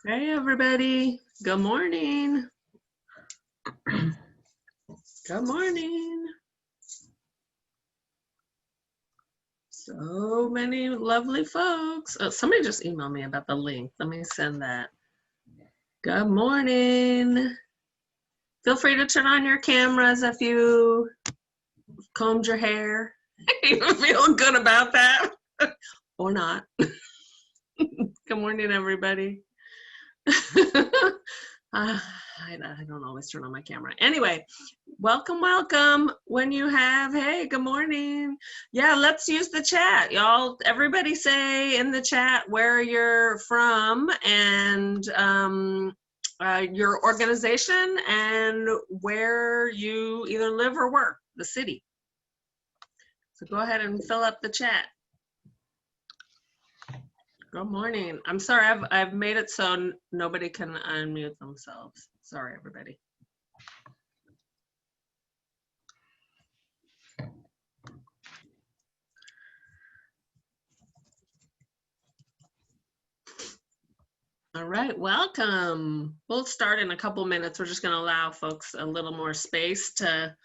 Hey everybody, good morning. Good morning. So many lovely folks. Oh, somebody just emailed me about the link. Let me send that. Good morning. Feel free to turn on your cameras if you combed your hair. You feel good about that or not. Good morning, everybody. I don't always turn on my camera. Anyway, welcome. When you have, hey, good morning. Yeah, let's use the chat, y'all. Everybody say in the chat where you're from and your organization and where you either live or work, the city. So go ahead and fill up the chat. Good morning. I'm sorry, I've made it so nobody can unmute themselves. Sorry, everybody. All right, welcome. We'll start in a couple minutes. We're just going to allow folks a little more space to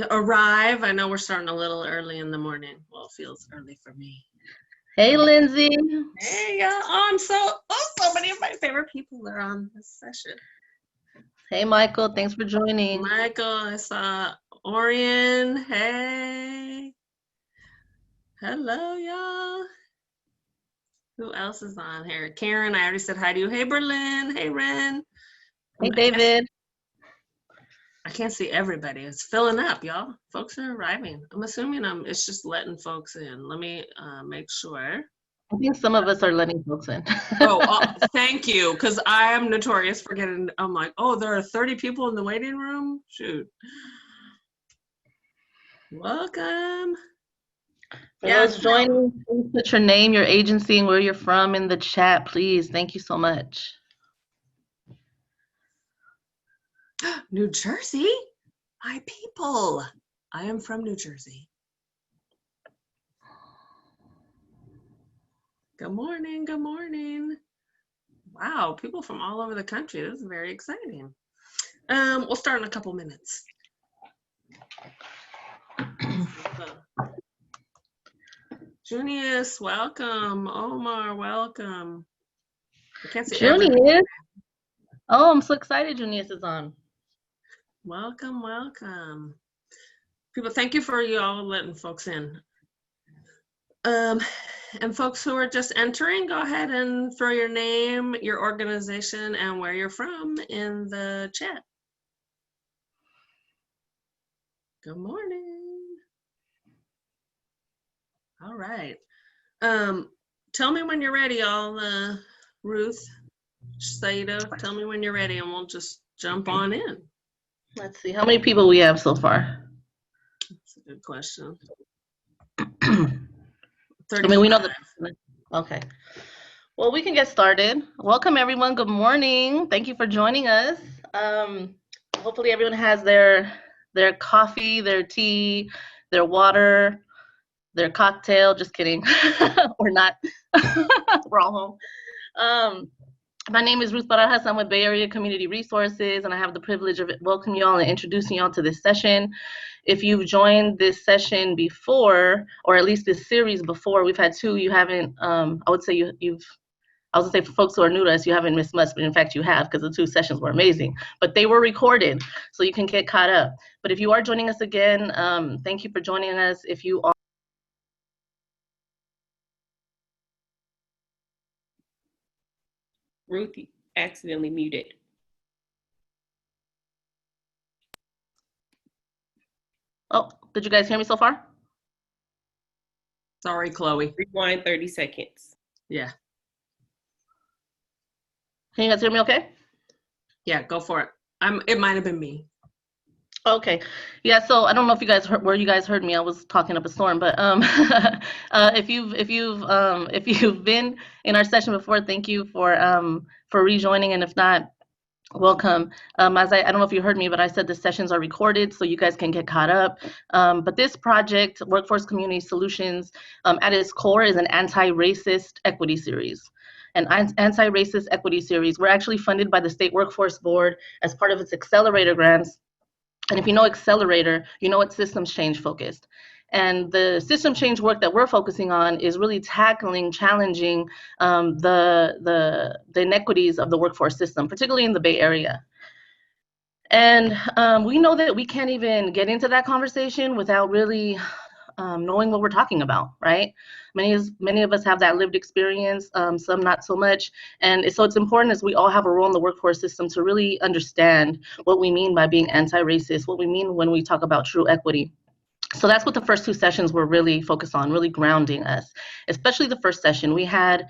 arrive. I know we're starting a little early in the morning. Well, it feels early for me. Hey, Lindsay. Hey, y'all. Oh, so many of my favorite people are on this session. Hey, Michael. Thanks for joining. Michael, I saw Orion. Hey. Hello, y'all. Who else is on here? Karen, I already said hi to you. Hey, Berlin. Hey, Ren. Hey, David. I can't see everybody. It's filling up, y'all. Folks are arriving. I'm assuming it's just letting folks in. Let me make sure. I think some of us are letting folks in. Thank you, because I am notorious for getting, I'm like, oh, there are 30 people in the waiting room? Shoot. Welcome. For those joining, please put your name, your agency, and where you're from in the chat, please. Thank you so much. New Jersey? My people. I am from New Jersey. Good morning, good morning. Wow, people from all over the country. This is very exciting. We'll start in a couple minutes. Junius, welcome. Omar, welcome. I can't see Junius. Oh, I'm so excited Junius is on. Welcome. People, thank you for you all letting folks in. And folks who are just entering, go ahead and throw your name, your organization, and where you're from in the chat. Good morning. All right. Tell me when you're ready, y'all. Ruth, Saidah, tell me when you're ready and we'll just jump on in. Let's see how many people we have so far. That's a good question. I mean, we know that. Okay. Well, we can get started. Welcome, everyone. Good morning. Thank you for joining us. Hopefully, everyone has their coffee, their tea, their water, their cocktail. Just kidding. We're not. We're all home. My name is Ruth Barajas. I'm with Bay Area Community Resources, and I have the privilege of welcoming you all and introducing you all to this session. If you've joined this session before, or at least this series before, we've had two. You haven't. I would say I was gonna say for folks who are new to us, you haven't missed much, but in fact you have, because the two sessions were amazing. But they were recorded, so you can get caught up. But if you are joining us again, thank you for joining us. If you are Ruth accidentally muted. Oh, did you guys hear me so far? Sorry, Chloe. Rewind 30 seconds. Yeah. Can you guys hear me okay? Yeah, go for it. It might have been me. Okay, yeah. So I don't know if you guys heard where you guys heard me. I was talking up a storm, but if you've been in our session before, thank you for rejoining, and if not, Welcome. As I don't know if you heard me, but I said the sessions are recorded so you guys can get caught up. But this project, Workforce Community Solutions, at its core is an anti-racist equity series. An anti-racist equity series. We're actually funded by the State Workforce Board as part of its accelerator grants. And if you know accelerator, you know it's systems change focused. And the system change work that we're focusing on is really tackling, challenging the inequities of the workforce system, particularly in the Bay Area. And we know that we can't even get into that conversation without really knowing what we're talking about, right? Many of us have that lived experience, some not so much. And so it's important, as we all have a role in the workforce system, to really understand what we mean by being anti-racist, what we mean when we talk about true equity. So that's what the first two sessions were really focused on, really grounding us. Especially the first session, we had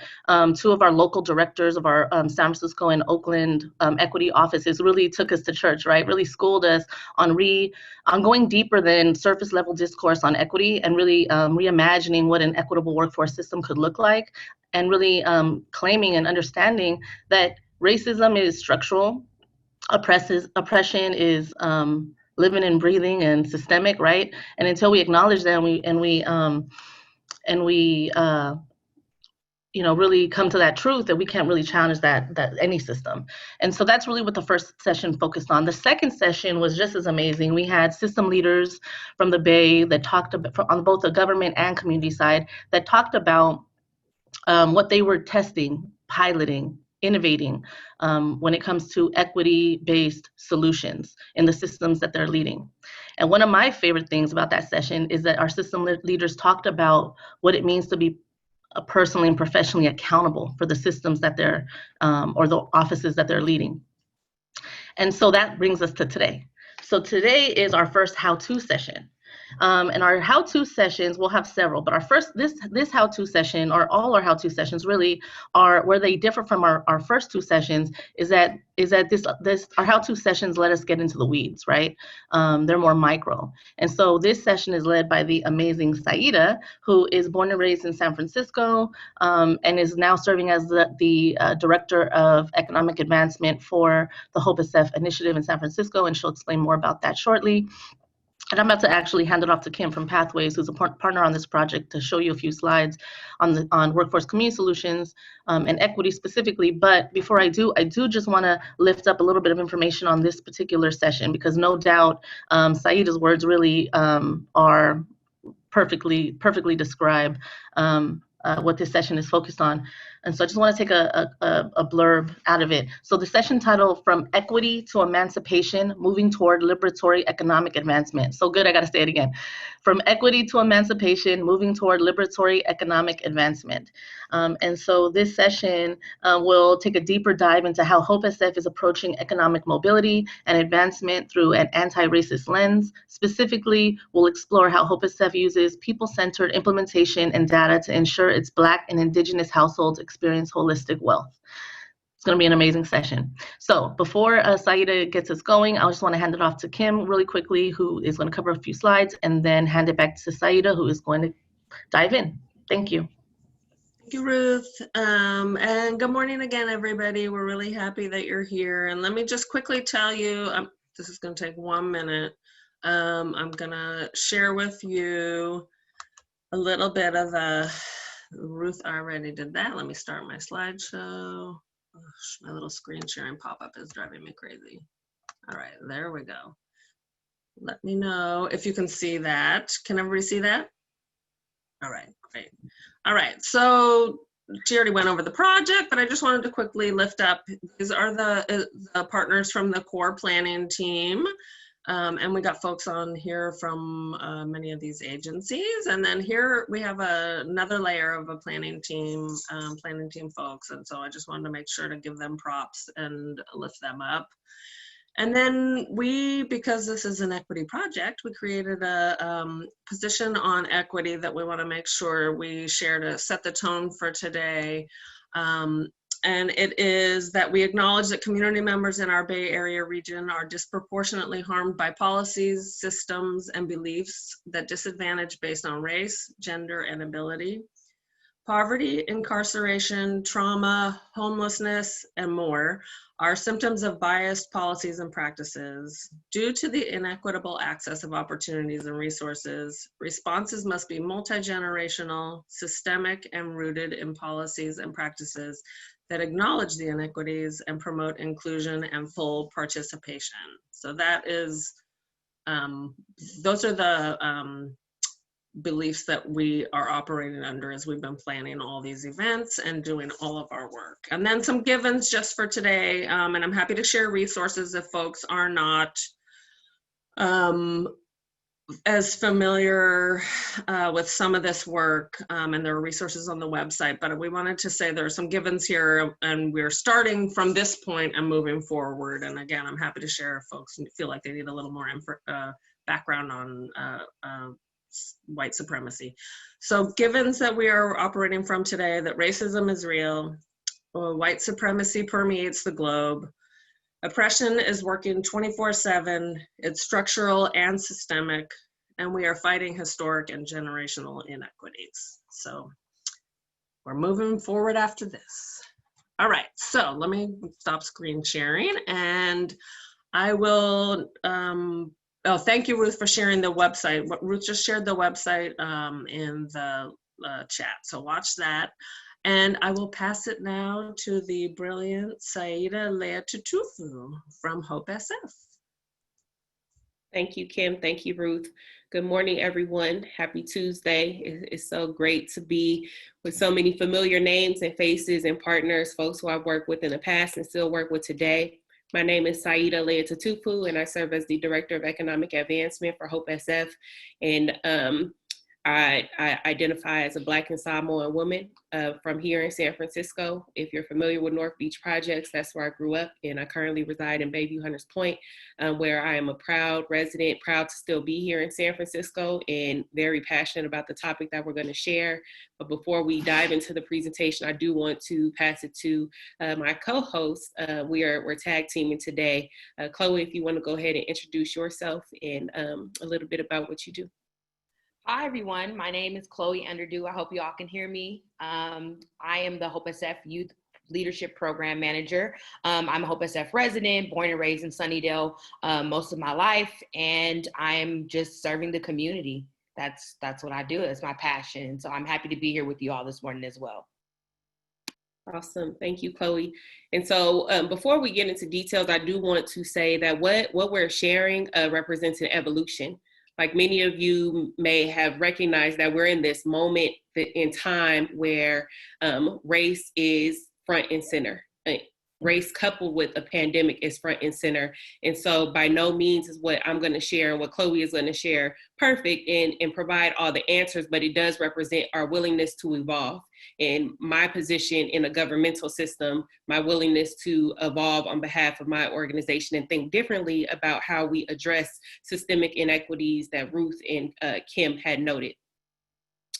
two of our local directors of our San Francisco and Oakland equity offices really took us to church, right? Really schooled us on going deeper than surface level discourse on equity, and really reimagining what an equitable workforce system could look like, and really claiming and understanding that racism is structural, oppression is living and breathing and systemic, right? And until we acknowledge that, and we really come to that truth, that we can't really challenge that any system. And so that's really what the first session focused on. The second session was just as amazing. We had system leaders from the Bay that talked about, on both the government and community side, that talked about what they were testing, piloting, innovating when it comes to equity-based solutions in the systems that they're leading. And one of my favorite things about that session is that our system leaders talked about what it means to be personally and professionally accountable for the systems that they're, or the offices that they're leading. And so that brings us to today. So today is our first how-to session. And our how-to sessions, we'll have several, but our first, this how-to session, or all our how-to sessions really, are where they differ from our first two sessions, is that our how-to sessions let us get into the weeds, right? They're more micro. And so this session is led by the amazing Saidah, who is born and raised in San Francisco, and is now serving as the Director of Economic Advancement for the Hope SF initiative in San Francisco, and she'll explain more about that shortly. And I'm about to actually hand it off to Kim from Pathways, who's a partner on this project, to show you a few slides on workforce community solutions and equity specifically. But before I do just want to lift up a little bit of information on this particular session, because no doubt Saidah's words really are perfectly describe what this session is focused on. And so I just want to take a blurb out of it. So the session title, From Equity to Emancipation, Moving Toward Liberatory Economic Advancement. So good, I got to say it again. From Equity to Emancipation, Moving Toward Liberatory Economic Advancement. And so this session will take a deeper dive into how Hope SF is approaching economic mobility and advancement through an anti-racist lens. Specifically, we'll explore how Hope SF uses people-centered implementation and data to ensure its Black and Indigenous households experience holistic wealth. It's going to be an amazing session. So before Saidah gets us going, I just want to hand it off to Kim really quickly, who is going to cover a few slides, and then hand it back to Saidah, who is going to dive in. Thank you. Thank you, Ruth. And good morning again, everybody. We're really happy that you're here. And let me just quickly tell you, this is going to take 1 minute. I'm going to share with you a little bit of Ruth already did that. Let me start my slideshow. My little screen sharing pop-up is driving me crazy. All right, there we go. Let me know if you can see that. Can everybody see that? All right, great. All right, so she already went over the project, but I just wanted to quickly lift up. These are the partners from the core planning team. And we got folks on here from many of these agencies. And then here we have another layer of a planning team folks. And so I just wanted to make sure to give them props and lift them up. And then because this is an equity project, we created a position on equity that we want to make sure we share to set the tone for today. And it is that we acknowledge that community members in our Bay Area region are disproportionately harmed by policies, systems, and beliefs that disadvantage based on race, gender, and ability. Poverty, incarceration, trauma, homelessness, and more are symptoms of biased policies and practices. Due to the inequitable access of opportunities and resources, responses must be multi-generational, systemic, and rooted in policies and practices that acknowledge the inequities and promote inclusion and full participation. So that is, those are the beliefs that we are operating under as we've been planning all these events and doing all of our work. And then some givens just for today, and I'm happy to share resources if folks are not as familiar with some of this work, and there are resources on the website, but we wanted to say there are some givens here, and we're starting from this point and moving forward. And again, I'm happy to share if folks feel like they need a little more background on white supremacy. So givens that we are operating from today: that racism is real, white supremacy permeates the globe, oppression is working 24/7, it's structural and systemic, and we are fighting historic and generational inequities. So we're moving forward after this. All right, so let me stop screen sharing, and I will, oh, thank you, Ruth, for sharing the website. Ruth just shared the website in the chat, so watch that. And I will pass it now to the brilliant Saidah Leatutufu from Hope SF. Thank you, Kim. Thank you, Ruth. Good morning, everyone. Happy Tuesday. It's so great to be with so many familiar names and faces and partners, folks who I've worked with in the past and still work with today. My name is Saidah Leatutufu, and I serve as the Director of Economic Advancement for Hope SF. And I identify as a Black and Samoan woman from here in San Francisco. If you're familiar with North Beach Projects, that's where I grew up, and I currently reside in Bayview Hunters Point, where I am a proud resident, proud to still be here in San Francisco, and very passionate about the topic that we're going to share. But before we dive into the presentation, I do want to pass it to my co-host. We're tag teaming today. Chloe, if you want to go ahead and introduce yourself and a little bit about what you do. Hi, everyone. My name is Chloe Underdew. I hope you all can hear me. I am the Hope SF Youth Leadership Program Manager. I'm a Hope SF resident, born and raised in Sunnydale most of my life, and I'm just serving the community. That's what I do. It's my passion. So I'm happy to be here with you all this morning as well. Awesome. Thank you, Chloe. And so before we get into details, I do want to say that what we're sharing represents an evolution. Like many of you may have recognized that we're in this moment in time where race is front and center. Race coupled with a pandemic is front and center. And so by no means is what I'm going to share and what Chloe is going to share perfect and provide all the answers, but it does represent our willingness to evolve. In my position in a governmental system, my willingness to evolve on behalf of my organization and think differently about how we address systemic inequities that Ruth and Kim had noted.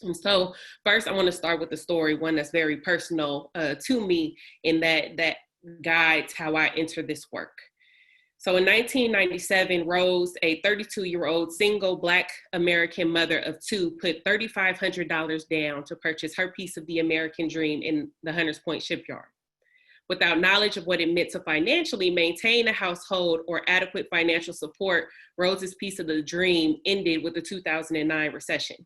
And so first, I want to start with a story, one that's very personal to me, in that guides how I enter this work. So in 1997, Rose, a 32-year-old single Black American mother of two, put $3,500 down to purchase her piece of the American dream in the Hunters Point shipyard. Without knowledge of what it meant to financially maintain a household or adequate financial support, Rose's piece of the dream ended with the 2009 recession.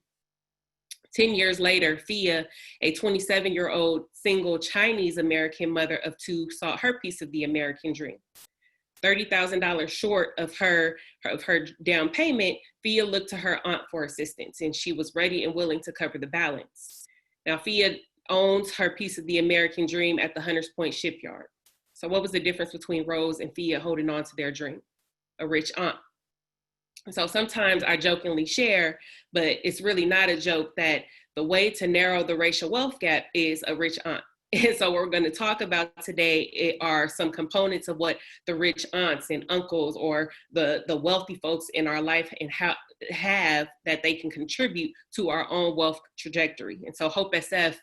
10 years later, Fia, a 27-year-old single Chinese American mother of two, sought her piece of the American dream. $30,000 short of her down payment, Fia looked to her aunt for assistance, and she was ready and willing to cover the balance. Now, Fia owns her piece of the American dream at the Hunters Point shipyard. So what was the difference between Rose and Fia holding on to their dream? A rich aunt. So sometimes I jokingly share, but it's really not a joke, that the way to narrow the racial wealth gap is a rich aunt. And so what we're going to talk about today are some components of what the rich aunts and uncles or the wealthy folks in our life and how have that they can contribute to our own wealth trajectory. And so Hope SF,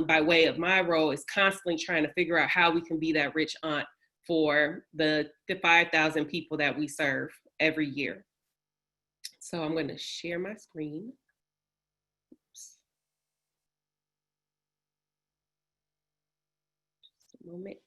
by way of my role, is constantly trying to figure out how we can be that rich aunt for the 5,000 people that we serve every year. So I'm going to share my screen. Oops. Moment.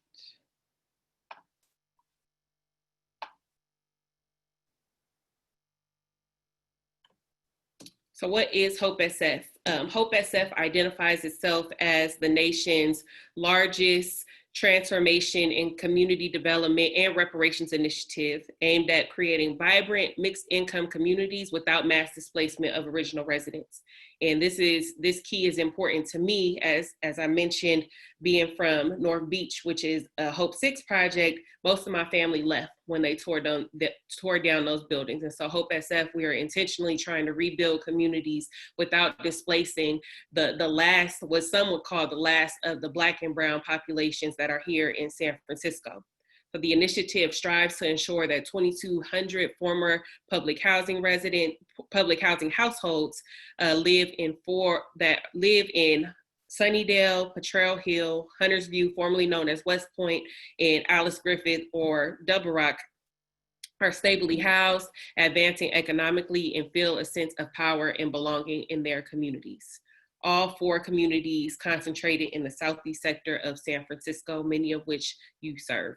So what is Hope SF? Hope SF identifies itself as the nation's largest transformation in community development and reparations initiative aimed at creating vibrant mixed income communities without mass displacement of original residents. And this key is important to me as I mentioned, being from North Beach, which is a Hope 6 project. Most of my family left when they tore down those buildings. And so Hope SF, we are intentionally trying to rebuild communities without displacing the last, what some would call the last of the Black and brown populations that are here in San Francisco. So the initiative strives to ensure that 2,200 former public housing households live in Sunnydale, Potrero Hill, Hunters View, formerly known as West Point, and Alice Griffith or Double Rock, are stably housed, advancing economically, and feel a sense of power and belonging in their communities. All 4 communities concentrated in the southeast sector of San Francisco, many of which you serve.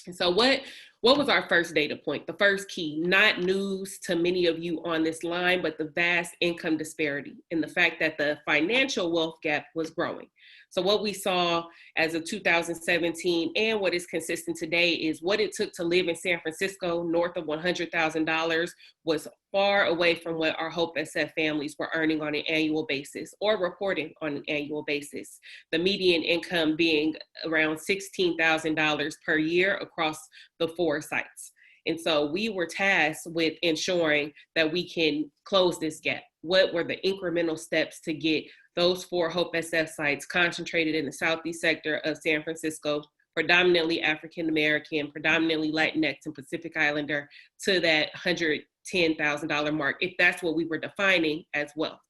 And so what was our first data point? The first key, not news to many of you on this line, but the vast income disparity and the fact that the financial wealth gap was growing. So what we saw as of 2017 and what is consistent today is what it took to live in San Francisco north of $100,000 was far away from what our Hope SF families were earning on an annual basis or reporting on an annual basis. The median income being around $16,000 per year across the 4 sites. And so we were tasked with ensuring that we can close this gap. What were the incremental steps to get those 4 Hope SF sites concentrated in the southeast sector of San Francisco, predominantly African American, predominantly Latinx and Pacific Islander, to that $110,000 mark, if that's what we were defining as wealth.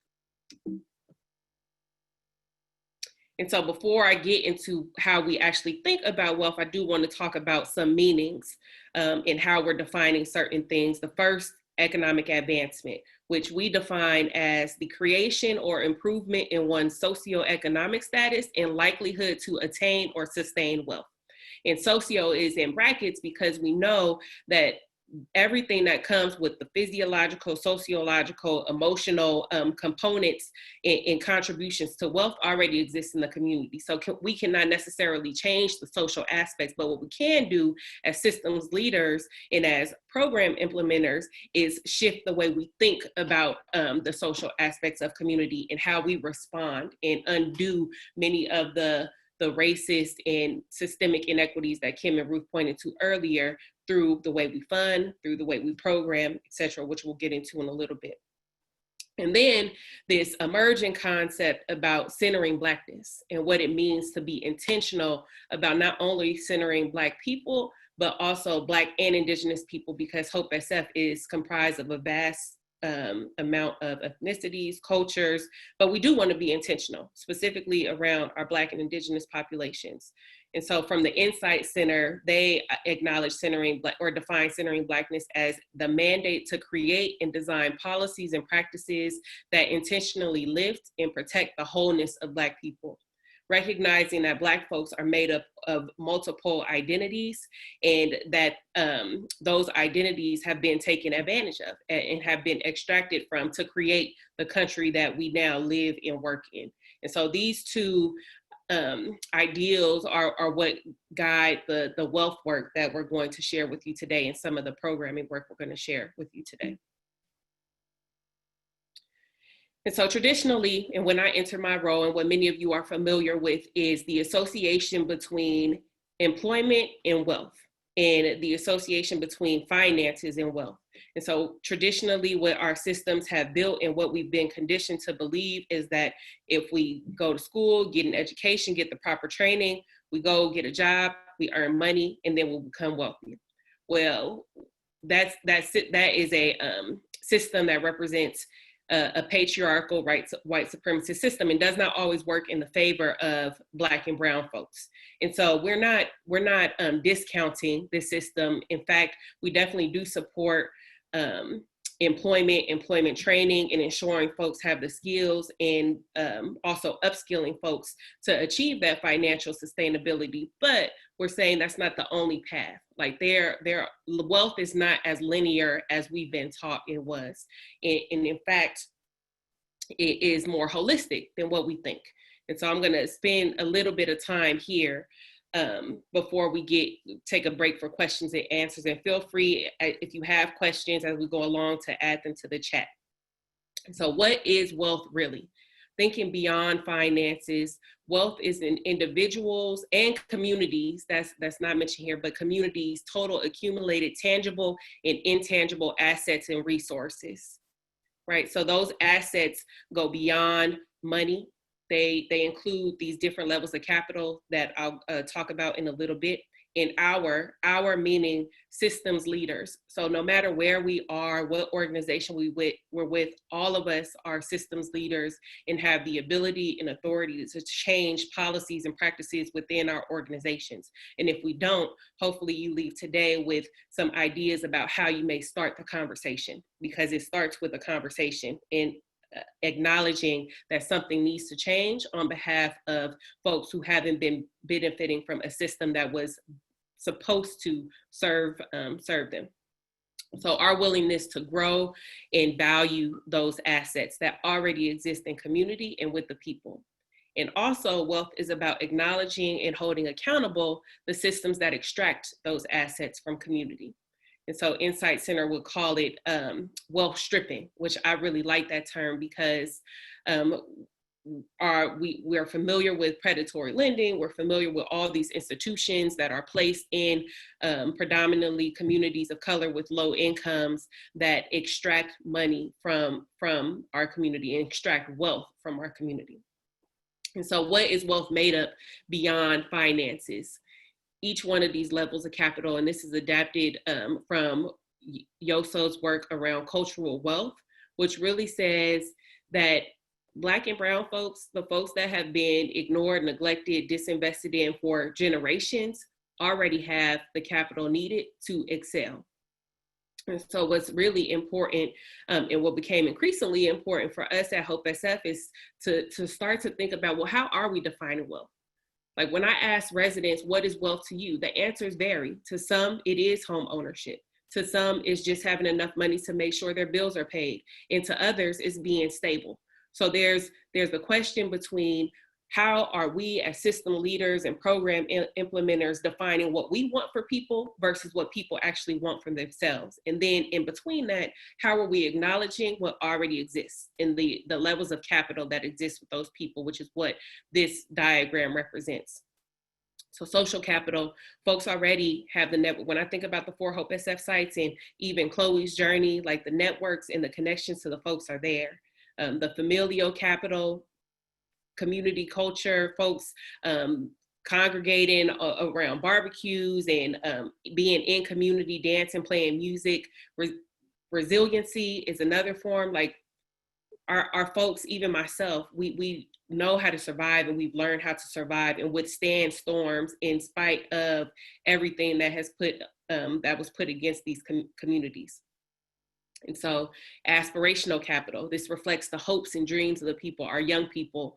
And so before I get into how we actually think about wealth, I do want to talk about some meanings and how we're defining certain things. The first, economic advancement, which we define as the creation or improvement in one's socioeconomic status and likelihood to attain or sustain wealth. And socio is in brackets because we know that everything that comes with the physiological, sociological, emotional components and contributions to wealth already exists in the community. So we cannot necessarily change the social aspects, but what we can do as systems leaders and as program implementers is shift the way we think about the social aspects of community and how we respond and undo many of the racist and systemic inequities that Kim and Ruth pointed to earlier through the way we fund, through the way we program, et cetera, which we'll get into in a little bit. And then this emerging concept about centering Blackness and what it means to be intentional about not only centering Black people, but also Black and Indigenous people, because Hope SF is comprised of a vast amount of ethnicities, cultures, but we do want to be intentional, specifically around our Black and Indigenous populations. And so from the Insight Center, they acknowledge centering or define centering Blackness as the mandate to create and design policies and practices that intentionally lift and protect the wholeness of Black people, recognizing that Black folks are made up of multiple identities and that those identities have been taken advantage of and have been extracted from to create the country that we now live and work in. And so these two ideals are what guide the wealth work that we're going to share with you today and some of the programming work we're going to share with you today. And so traditionally, and when I enter my role, and what many of you are familiar with, is the association between employment and wealth, and the association between finances and wealth. And so traditionally, what our systems have built and what we've been conditioned to believe is that if we go to school, get an education, get the proper training, we go get a job, we earn money, and then we'll become wealthy. Well, that is a system that represents a patriarchal white supremacist system and does not always work in the favor of Black and brown folks. And so we're not discounting this system. In fact, we definitely do support employment training, and ensuring folks have the skills, and also upskilling folks to achieve that financial sustainability. But we're saying that's not the only path. Like their wealth is not as linear as we've been taught it was. And in fact, it is more holistic than what we think. And so I'm going to spend a little bit of time here before we take a break for questions and answers. And feel free, if you have questions as we go along, to add them to the chat. So what is wealth really? Thinking beyond finances, wealth is in individuals and communities, that's not mentioned here, but communities' total accumulated tangible and intangible assets and resources, right? So those assets go beyond money. They include these different levels of capital that I'll talk about in a little bit. And our meaning systems leaders. So no matter where we are, what organization we're with, all of us are systems leaders and have the ability and authority to change policies and practices within our organizations. And if we don't, hopefully you leave today with some ideas about how you may start the conversation, because it starts with a conversation and acknowledging that something needs to change on behalf of folks who haven't been benefiting from a system that was supposed to serve them. So our willingness to grow and value those assets that already exist in community and with the people. And also, wealth is about acknowledging and holding accountable the systems that extract those assets from community. And so Insight Center would call it wealth stripping, which I really like that term, because we're familiar with predatory lending. We're familiar with all these institutions that are placed in predominantly communities of color with low incomes that extract money from our community and extract wealth from our community. And so what is wealth made up beyond finances? Each one of these levels of capital, and this is adapted from Yoso's work around cultural wealth, which really says that Black and brown folks, the folks that have been ignored, neglected, disinvested in for generations, already have the capital needed to excel. And so what's really important, and what became increasingly important for us at Hope SF, is to start to think about, well, how are we defining wealth? Like when I ask residents, what is wealth to you? The answers vary. To some, it is home ownership. To some, it's just having enough money to make sure their bills are paid. And to others, it's being stable. So there's a question between how are we as system leaders and program implementers defining what we want for people versus what people actually want from themselves. And then in between that, how are we acknowledging what already exists in the levels of capital that exist with those people, which is what this diagram represents. So social capital, folks already have the network. When I think about the 4 Hope SF sites and even Chloe's journey, like the networks and the connections to the folks are there. The familial capital, community culture, folks congregating around barbecues and being in community, dancing, playing music. Resiliency is another form. Like our folks, even myself, we know how to survive, and we've learned how to survive and withstand storms in spite of everything that was put against these communities. And so aspirational capital, this reflects the hopes and dreams of the people, our young people,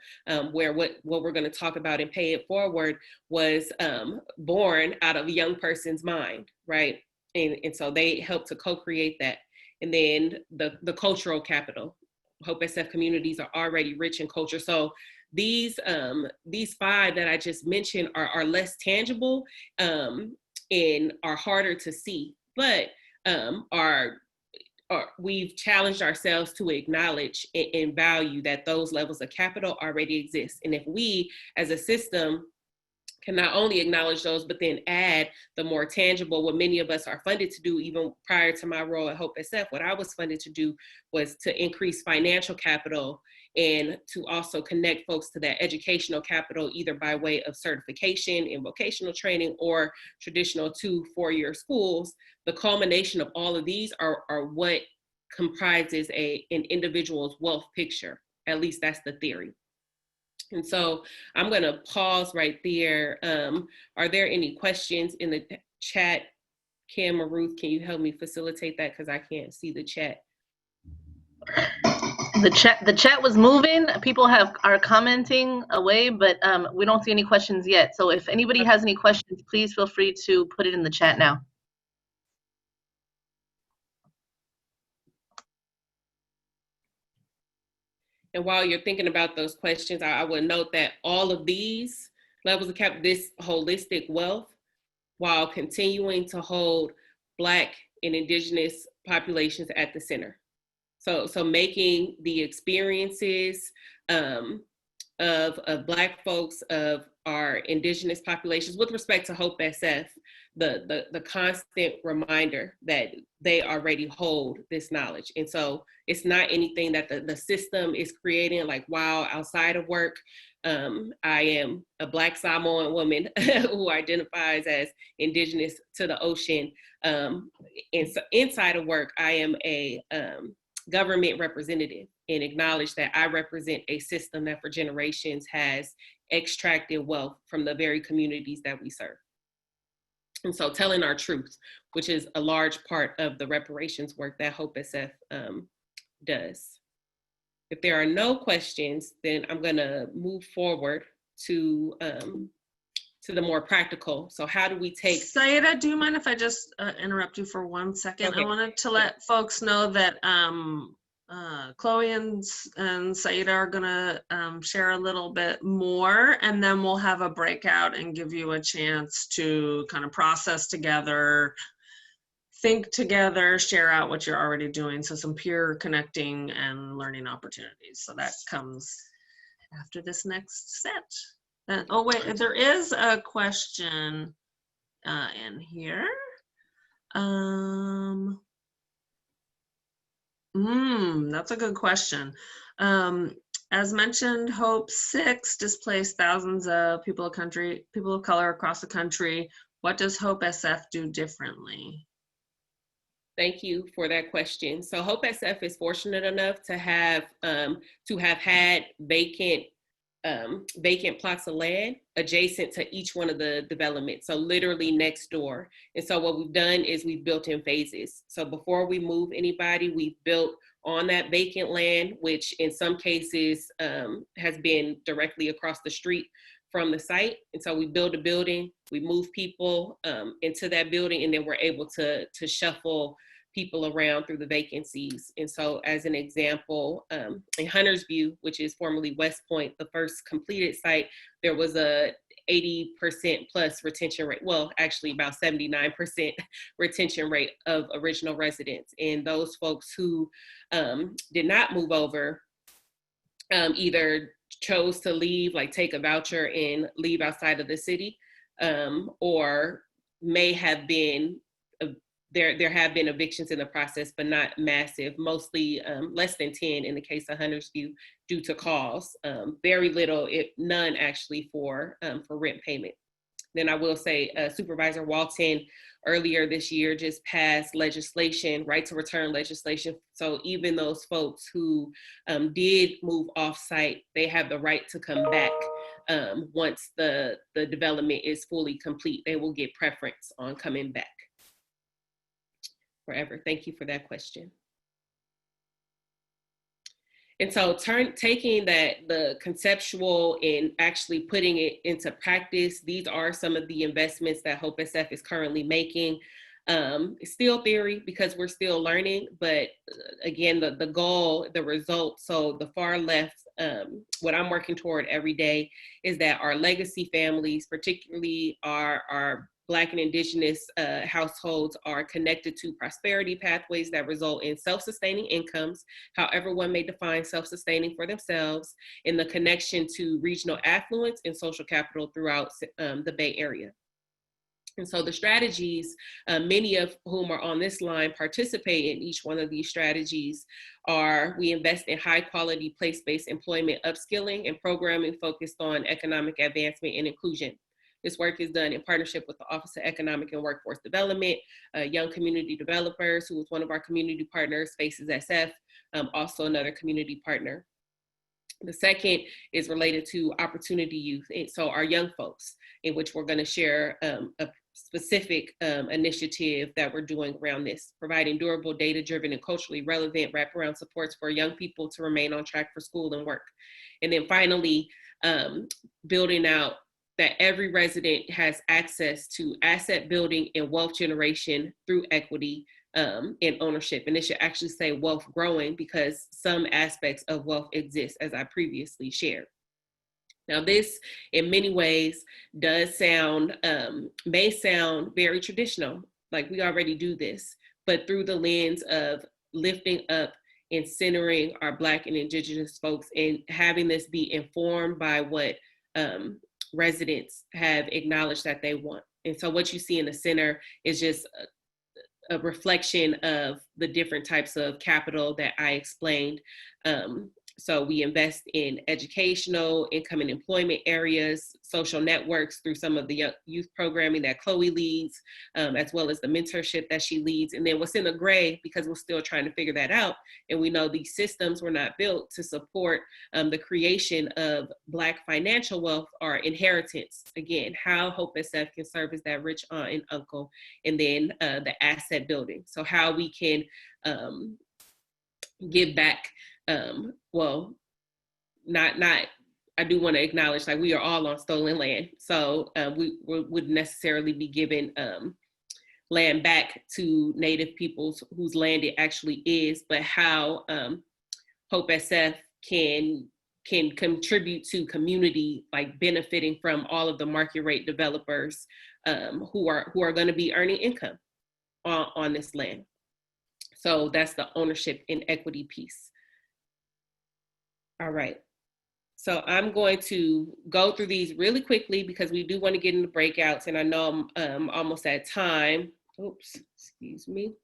where what we're going to talk about and pay it forward was born out of a young person's mind, right? And so they help to co-create that. And then the cultural capital, Hope SF communities are already rich in culture. So these 5 that I just mentioned are less tangible and are harder to see, but we've challenged ourselves to acknowledge and value that those levels of capital already exist. And if we as a system can not only acknowledge those, but then add the more tangible, what many of us are funded to do, even prior to my role at Hope SF, what I was funded to do was to increase financial capital and to also connect folks to that educational capital, either by way of certification in vocational training or traditional 2-4-year schools. The culmination of all of these are what comprises an individual's wealth picture. At least that's the theory. And so I'm going to pause right there. Are there any questions in the chat? Kim or Ruth, can you help me facilitate that? Because I can't see the chat. The chat was moving. People are commenting away, but we don't see any questions yet. So if anybody has any questions, please feel free to put it in the chat now. And while you're thinking about those questions, I would note that all of these levels of this holistic wealth, while continuing to hold Black and Indigenous populations at the center. So making the experiences of Black folks, of our Indigenous populations, with respect to Hope SF, the constant reminder that they already hold this knowledge. And so it's not anything that the system is creating, like, wow, outside of work. I am a Black Samoan woman who identifies as Indigenous to the ocean. And so inside of work, I am a government representative, and acknowledge that I represent a system that for generations has extracted wealth from the very communities that we serve. And so telling our truth, which is a large part of the reparations work that Hope SF does. If there are no questions, then I'm gonna move forward to the more practical. So how do we take— Saidah, do you mind if I just interrupt you for 1 second? Okay. I wanted to let folks know that Chloe and Saidah are gonna share a little bit more, and then we'll have a breakout and give you a chance to kind of process together, think together, share out what you're already doing. So some peer connecting and learning opportunities. So that comes after this next set. Oh wait, there is a question in here. That's a good question. As mentioned, Hope 6 displaced thousands of people of color across the country. What does Hope SF do differently? Thank you for that question. So Hope SF is fortunate enough to have had vacant plots of land adjacent to each one of the developments, so literally next door. And so what we've done is we've built in phases. So before we move anybody, we've built on that vacant land, which in some cases has been directly across the street from the site. And so we build a building, we move people into that building, and then we're able to shuffle people around through the vacancies. And so as an example, in Hunters View, which is formerly West Point, the first completed site, there was a 80% plus retention rate. Well, actually about 79% retention rate of original residents. And those folks who did not move over either chose to leave, like take a voucher and leave outside of the city, or may have been there have been evictions in the process, but not massive, mostly less than 10 in the case of Hunters View due to calls, very little, if none actually for rent payment. Then I will say Supervisor Walton earlier this year just passed legislation, right to return legislation. So even those folks who did move off site, they have the right to come back once the development is fully complete. They will get preference on coming back forever. Thank you for that question. And so taking the conceptual and actually putting it into practice, these are some of the investments that Hope SF is currently making. It's still theory because we're still learning, but again, the goal, the result, so the far left, what I'm working toward every day is that our legacy families, particularly our Black and Indigenous households, are connected to prosperity pathways that result in self-sustaining incomes, however one may define self-sustaining for themselves, in the connection to regional affluence and social capital throughout the Bay Area. And so the strategies, many of whom are on this line participate in each one of these strategies, are we invest in high quality place-based employment upskilling and programming focused on economic advancement and inclusion. This work is done in partnership with the Office of Economic and Workforce Development, Young Community Developers, who is one of our community partners, Faces SF, also another community partner. The second is related to opportunity youth, and so our young folks, in which we're going to share specific initiative that we're doing around this, providing durable, data-driven, and culturally relevant wraparound supports for young people to remain on track for school and work. And then finally, building out that every resident has access to asset building and wealth generation through equity and ownership. And it should actually say wealth growing, because some aspects of wealth exist, as I previously shared. Now, this in many ways does sound, may sound very traditional, like we already do this, but through the lens of lifting up and centering our Black and Indigenous folks, and having this be informed by what residents have acknowledged that they want. And so what you see in the center is just a reflection of the different types of capital that I explained. So we invest in educational, income and employment areas, social networks through some of the youth programming that Chloe leads, as well as the mentorship that she leads. And then what's in the gray, because we're still trying to figure that out, and we know these systems were not built to support the creation of Black financial wealth, are inheritance. Again, how Hope SF can serve as that rich aunt and uncle, and then the asset building. So how we can give back. Well, I do want to acknowledge, like, we are all on stolen land. So we wouldn't necessarily be giving land back to Native peoples whose land it actually is, but how Hope SF can contribute to community, like benefiting from all of the market rate developers who are going to be earning income on this land. So that's the ownership and equity piece. All right, so I'm going to go through these really quickly because we do want to get into breakouts, and I know I'm almost at time. Oops, excuse me.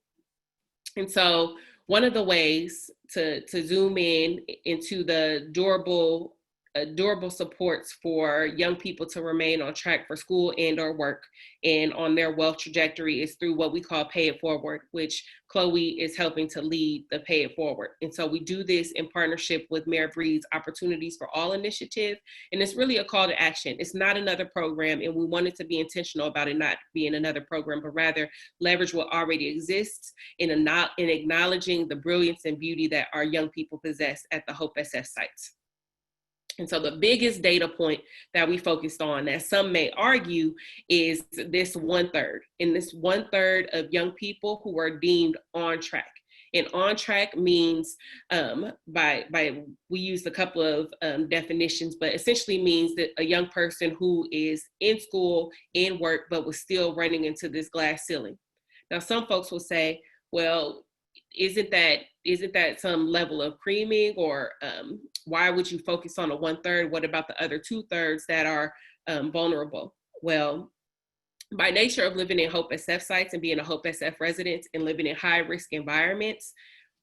And so one of the ways to zoom in into the durable supports for young people to remain on track for school and or work and on their wealth trajectory is through what we call Pay It Forward, which Chloe is helping to lead the Pay It Forward. And so we do this in partnership with Mayor Breed's Opportunities for All initiative. And it's really a call to action. It's not another program, and we wanted to be intentional about it not being another program, but rather leverage what already exists in acknowledging the brilliance and beauty that our young people possess at the Hope SF sites. And so the biggest data point that we focused on, that some may argue, is this 1/3. And this 1/3 of young people who are deemed on track. And on track means, we used a couple of definitions, but essentially means that a young person who is in school, in work, but was still running into this glass ceiling. Now, some folks will say, well, isn't that some level of creaming, or why would you focus on a 1/3? What about the other 2/3 that are vulnerable? Well, by nature of living in Hope SF sites and being a Hope SF resident and living in high risk environments,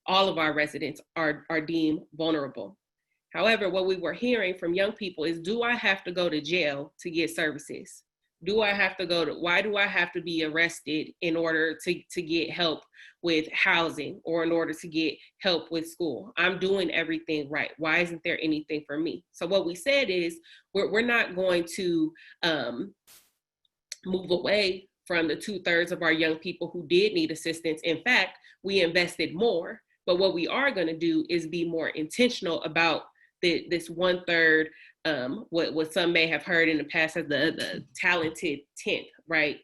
all of our residents are deemed vulnerable. However, what we were hearing from young people is, do I have to go to jail to get services? Why do I have to be arrested in order to get help with housing or in order to get help with school? I'm doing everything right. Why isn't there anything for me? So what we said is, we're not going to move away from the 2/3 of our young people who did need assistance. In fact, we invested more, but what we are going to do is be more intentional about this 1/3, what some may have heard in the past as the talented 10th, right?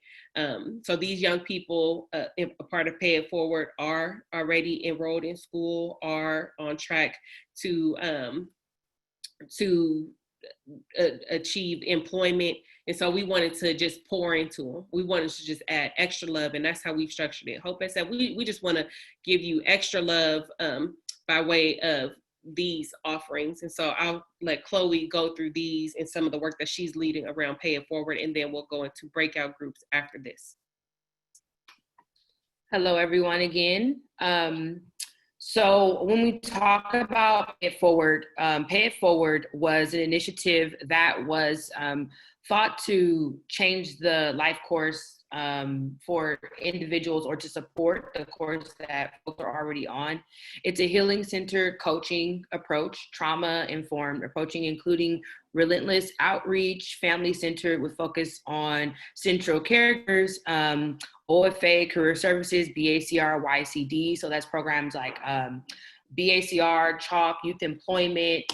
So these young people, a part of Pay It Forward, are already enrolled in school, are on track to achieve employment. And so we wanted to just pour into them. We wanted to just add extra love, and that's how we've structured it. Hope I said we just want to give you extra love by way of these offerings. And so I'll let Chloe go through these and some of the work that she's leading around Pay It Forward, and then we'll go into breakout groups after this. Hello, everyone, again. So when we talk about Pay It Forward was an initiative that was thought to change the life course for individuals or to support the course that folks are already on. It's a healing-centered coaching approach, trauma-informed approaching, including relentless outreach, family-centered with focus on central characters, OFA, career services, BACR, YCD. So that's programs like BACR, CHALK, youth employment.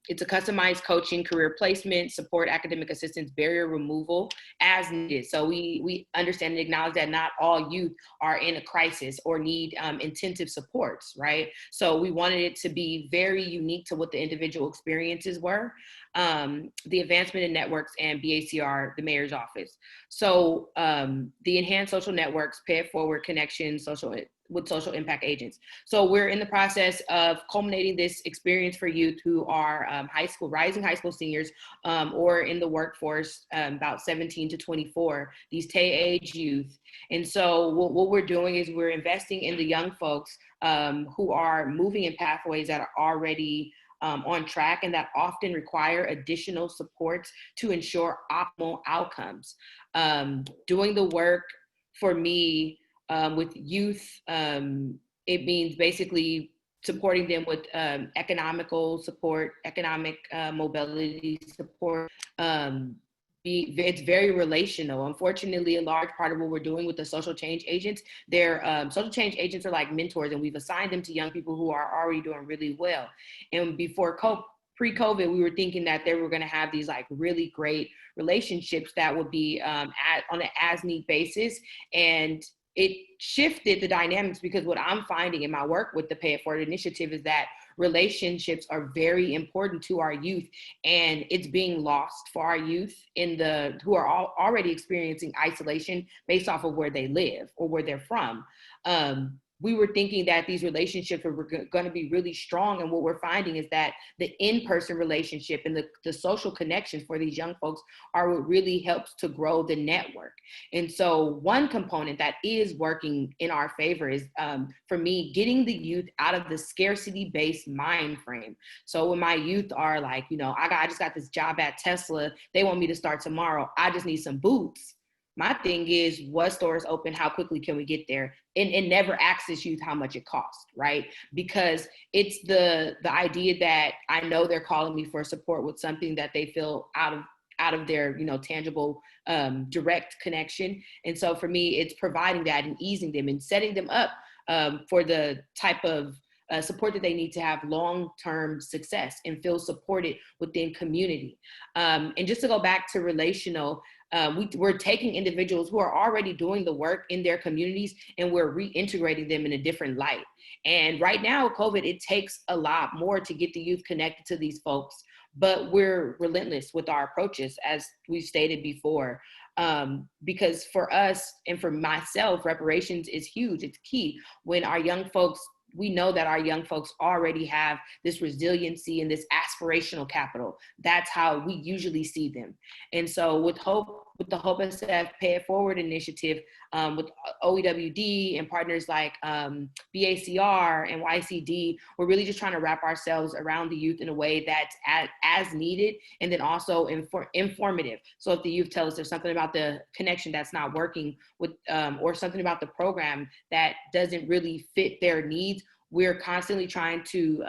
It's a customized coaching, career placement, support, academic assistance, barrier removal as needed. So we understand and acknowledge that not all youth are in a crisis or need intensive supports, right? So we wanted it to be very unique to what the individual experiences were. The advancement in networks and BACR, the mayor's office. So the enhanced social networks, pay it forward connections, with social impact agents. So we're in the process of culminating this experience for youth who are rising high school seniors or in the workforce, about 17 to 24, these age youth. And so what we're doing is we're investing in the young folks who are moving in pathways that are already on track and that often require additional supports to ensure optimal outcomes. Doing the work for me with youth, it means basically supporting them with economical support, economic mobility support. It's very relational. Unfortunately, a large part of what we're doing with the social change agents, social change agents are like mentors, and we've assigned them to young people who are already doing really well. And pre-COVID, we were thinking that they were going to have these like really great relationships that would be on an as-need basis. And it shifted the dynamics, because what I'm finding in my work with the Pay It Forward initiative is that relationships are very important to our youth, and it's being lost for our youth who are already experiencing isolation based off of where they live or where they're from. We were thinking that these relationships were going to be really strong. And what we're finding is that the in-person relationship and the social connections for these young folks are what really helps to grow the network. And so one component that is working in our favor is, for me, getting the youth out of the scarcity-based mind frame. So when my youth are like, I just got this job at Tesla, they want me to start tomorrow, I just need some boots. My thing is, what stores open? How quickly can we get there? And never ask this youth how much it costs, right? Because it's the idea that I know they're calling me for support with something that they feel out of their tangible direct connection. And so for me, it's providing that and easing them and setting them up for the type of support that they need to have long-term success and feel supported within community. And just to go back to relational, we're taking individuals who are already doing the work in their communities and we're reintegrating them in a different light. And right now, with COVID, it takes a lot more to get the youth connected to these folks, but we're relentless with our approaches, as we've stated before. Because for us and for myself, reparations is huge. It's key. When our young folks, we know that our young folks already have this resiliency and this aspirational capital. That's how we usually see them. And so with the Hope SF Pay It Forward initiative, with OEWD and partners like BACR and YCD, we're really just trying to wrap ourselves around the youth in a way that's as needed, and then also informative. So if the youth tell us there's something about the connection that's not working with, or something about the program that doesn't really fit their needs, we're constantly trying to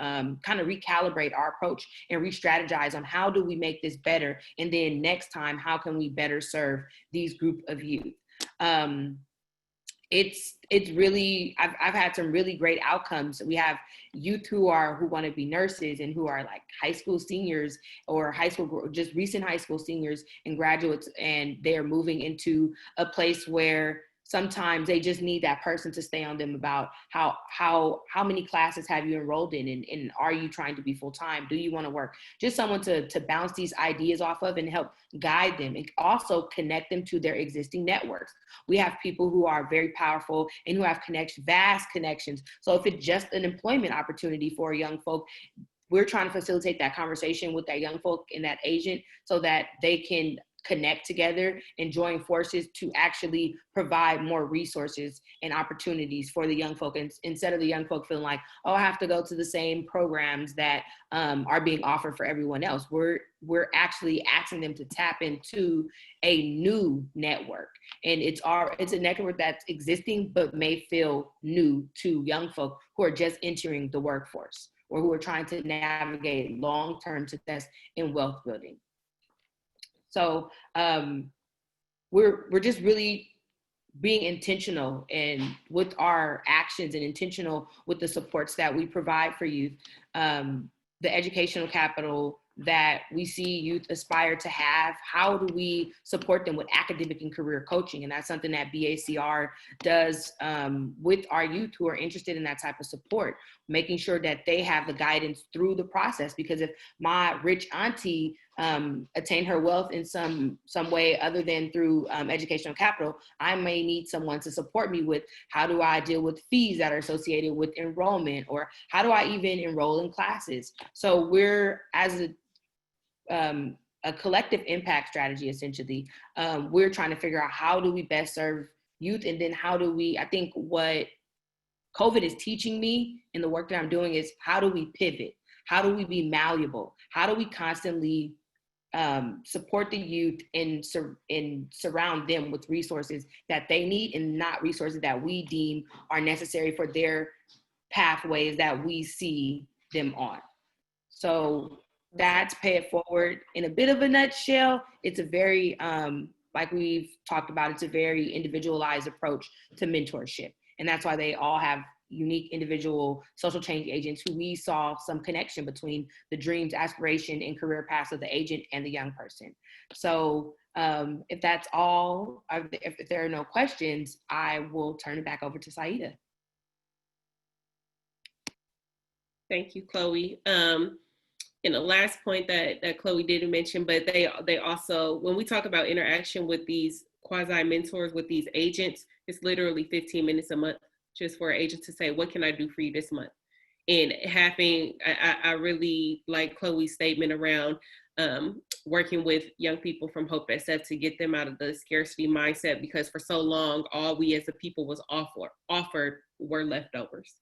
kind of recalibrate our approach and re-strategize on how do we make this better, and then next time, how can we better serve these group of youth. It's really, I've had some really great outcomes. We have youth who want to be nurses and who are like high school seniors or just recent high school seniors and graduates, and they're moving into a place where sometimes they just need that person to stay on them about how many classes have you enrolled in, and are you trying to be full-time? Do you want to work? Just someone to bounce these ideas off of and help guide them, and also connect them to their existing networks. We have people who are very powerful and who have vast connections. So if it's just an employment opportunity for young folk, we're trying to facilitate that conversation with that young folk and that agent so that they can connect together and join forces to actually provide more resources and opportunities for the young folk, instead of the young folk feeling like, oh, I have to go to the same programs that are being offered for everyone else. We're actually asking them to tap into a new network, and it's a network that's existing but may feel new to young folk who are just entering the workforce or who are trying to navigate long-term success in wealth building. So we're just really being intentional and with our actions and intentional with the supports that we provide for youth. The educational capital that we see youth aspire to have, how do we support them with academic and career coaching? And that's something that BACR does with our youth who are interested in that type of support, making sure that they have the guidance through the process. Because if my rich auntie attained her wealth in some way other than through educational capital, I may need someone to support me with how do I deal with fees that are associated with enrollment, or how do I even enroll in classes? So we're, as a collective impact strategy, essentially, we're trying to figure out how do we best serve youth, and then how do we, I think what COVID is teaching me in the work that I'm doing is how do we pivot? How do we be malleable? How do we constantly support the youth and surround them with resources that they need and not resources that we deem are necessary for their pathways that we see them on. So that's Pay It Forward in a bit of a nutshell. It's a very, like we've talked about, it's a very individualized approach to mentorship. And that's why they all have unique individual social change agents who we saw some connection between the dreams, aspiration, and career paths of the agent and the young person. So if that's all, if there are no questions, I will turn it back over to Saidah. Thank you, Chloe. And the last point that Chloe didn't mention, but they also, when we talk about interaction with these quasi mentors, with these agents, it's literally 15 minutes a month just for an agent to say, what can I do for you this month? And having, I really like Chloe's statement around working with young people from Hope SF to get them out of the scarcity mindset, because for so long, all we as a people was offered were leftovers.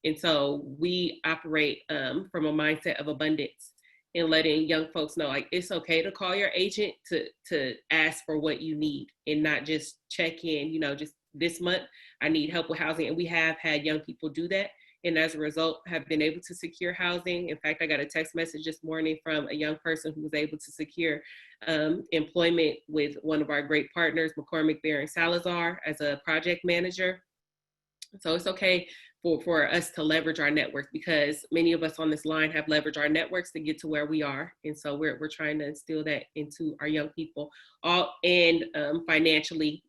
And so we operate from a mindset of abundance and letting young folks know, like, it's okay to call your agent to ask for what you need and not just check in, just this month, I need help with housing. And we have had young people do that. And as a result, have been able to secure housing. In fact, I got a text message this morning from a young person who was able to secure employment with one of our great partners, McCormick, Bear, and Salazar, as a project manager. So it's okay for us to leverage our networks, because many of us on this line have leveraged our networks to get to where we are. And so we're trying to instill that into our young people. Financially,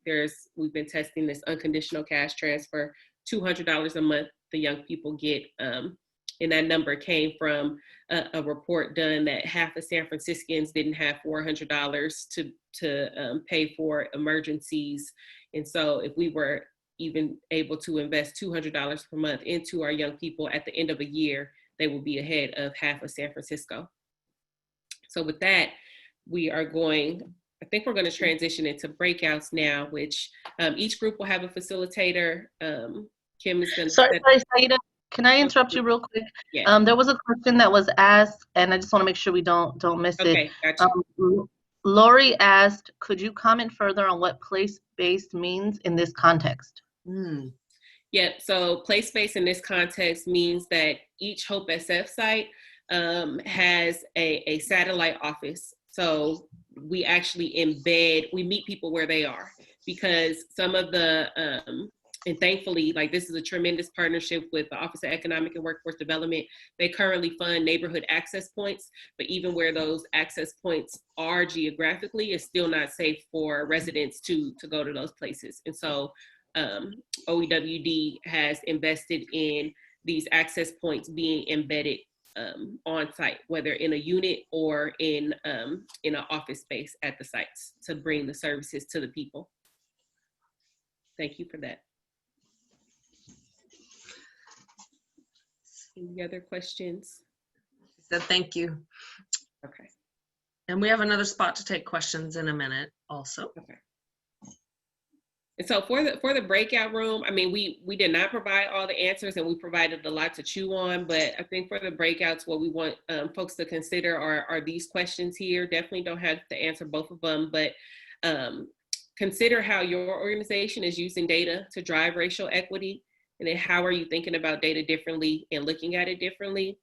we've been testing this unconditional cash transfer, $200 a month the young people get. And that number came from a report done that half of San Franciscans didn't have $400 to pay for emergencies. And so if we were even able to invest $200 per month into our young people at the end of a year, they will be ahead of half of San Francisco. So with that, I think we're going to transition into breakouts now, which each group will have a facilitator. Kim is going to— Sorry, Saidah, can I interrupt you real quick? Yeah. There was a question that was asked, and I just want to make sure we don't miss it. Okay, gotcha. Lori asked, could you comment further on what place-based means in this context? Yeah, so place-based in this context means that each Hope SF site has a satellite office. So we actually we meet people where they are, because some of the, and thankfully, like, this is a tremendous partnership with the Office of Economic and Workforce Development. They currently fund neighborhood access points, but even where those access points are geographically, it's still not safe for residents to go to those places. And so OEWD has invested in these access points being embedded on site, whether in a unit or in an office space at the sites, to bring the services to the people. Thank you for that. Any other questions? So thank you. Okay. And we have another spot to take questions in a minute also. Okay. And so for the breakout room, I mean, we did not provide all the answers, and we provided a lot to chew on, but I think for the breakouts, what we want folks to consider are these questions here. Definitely don't have to answer both of them, but consider how your organization is using data to drive racial equity, and then how are you thinking about data differently and looking at it differently,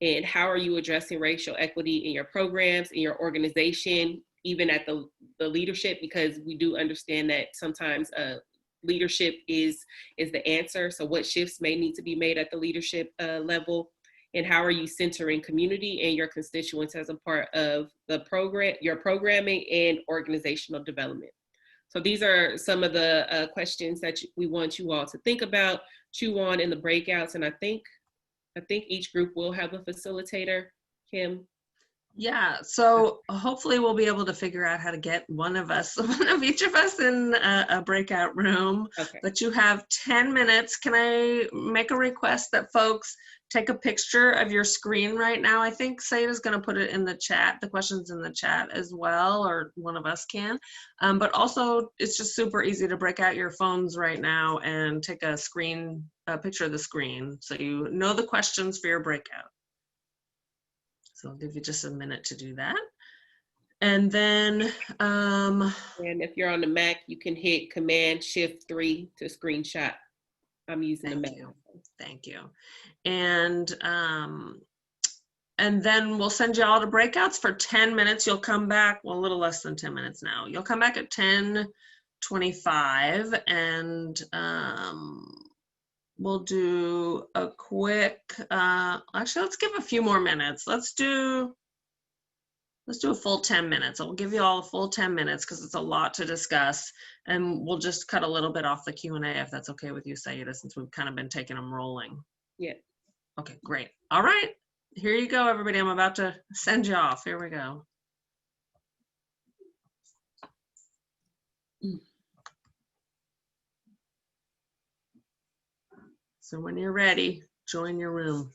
and how are you addressing racial equity in your programs, in your organization, even at the leadership, because we do understand that sometimes leadership is the answer. So what shifts may need to be made at the leadership level, and how are you centering community and your constituents as a part of the program, your programming and organizational development. So these are some of the questions that we want you all to think about, chew on in the breakouts, and I think each group will have a facilitator, Kim. Yeah, so hopefully we'll be able to figure out how to get one of each of us in a breakout room. Okay. But you have 10 minutes. Can I make a request that folks take a picture of your screen right now? I think Saidah's going to put it in the chat, the questions in the chat as well, or one of us can. But also, it's just super easy to break out your phones right now and take a picture of the screen so you know the questions for your breakout. So I'll give you just a minute to do that. And then, and if you're on the Mac, you can hit Command-Shift-3 to screenshot. I'm using the Mac. Thank you. And then we'll send you all to breakouts for 10 minutes. You'll come back, well, a little less than 10 minutes now. You'll come back at 10:25, and we'll do a quick, actually, let's give a few more minutes. Let's do a full 10 minutes. I'll give you all a full 10 minutes because it's a lot to discuss, and we'll just cut a little bit off the Q&A if that's okay with you, Saidah, since we've kind of been taking them rolling. Yeah. Okay, great. All right, here you go, everybody. I'm about to send you off. Here we go. So when you're ready, join your room.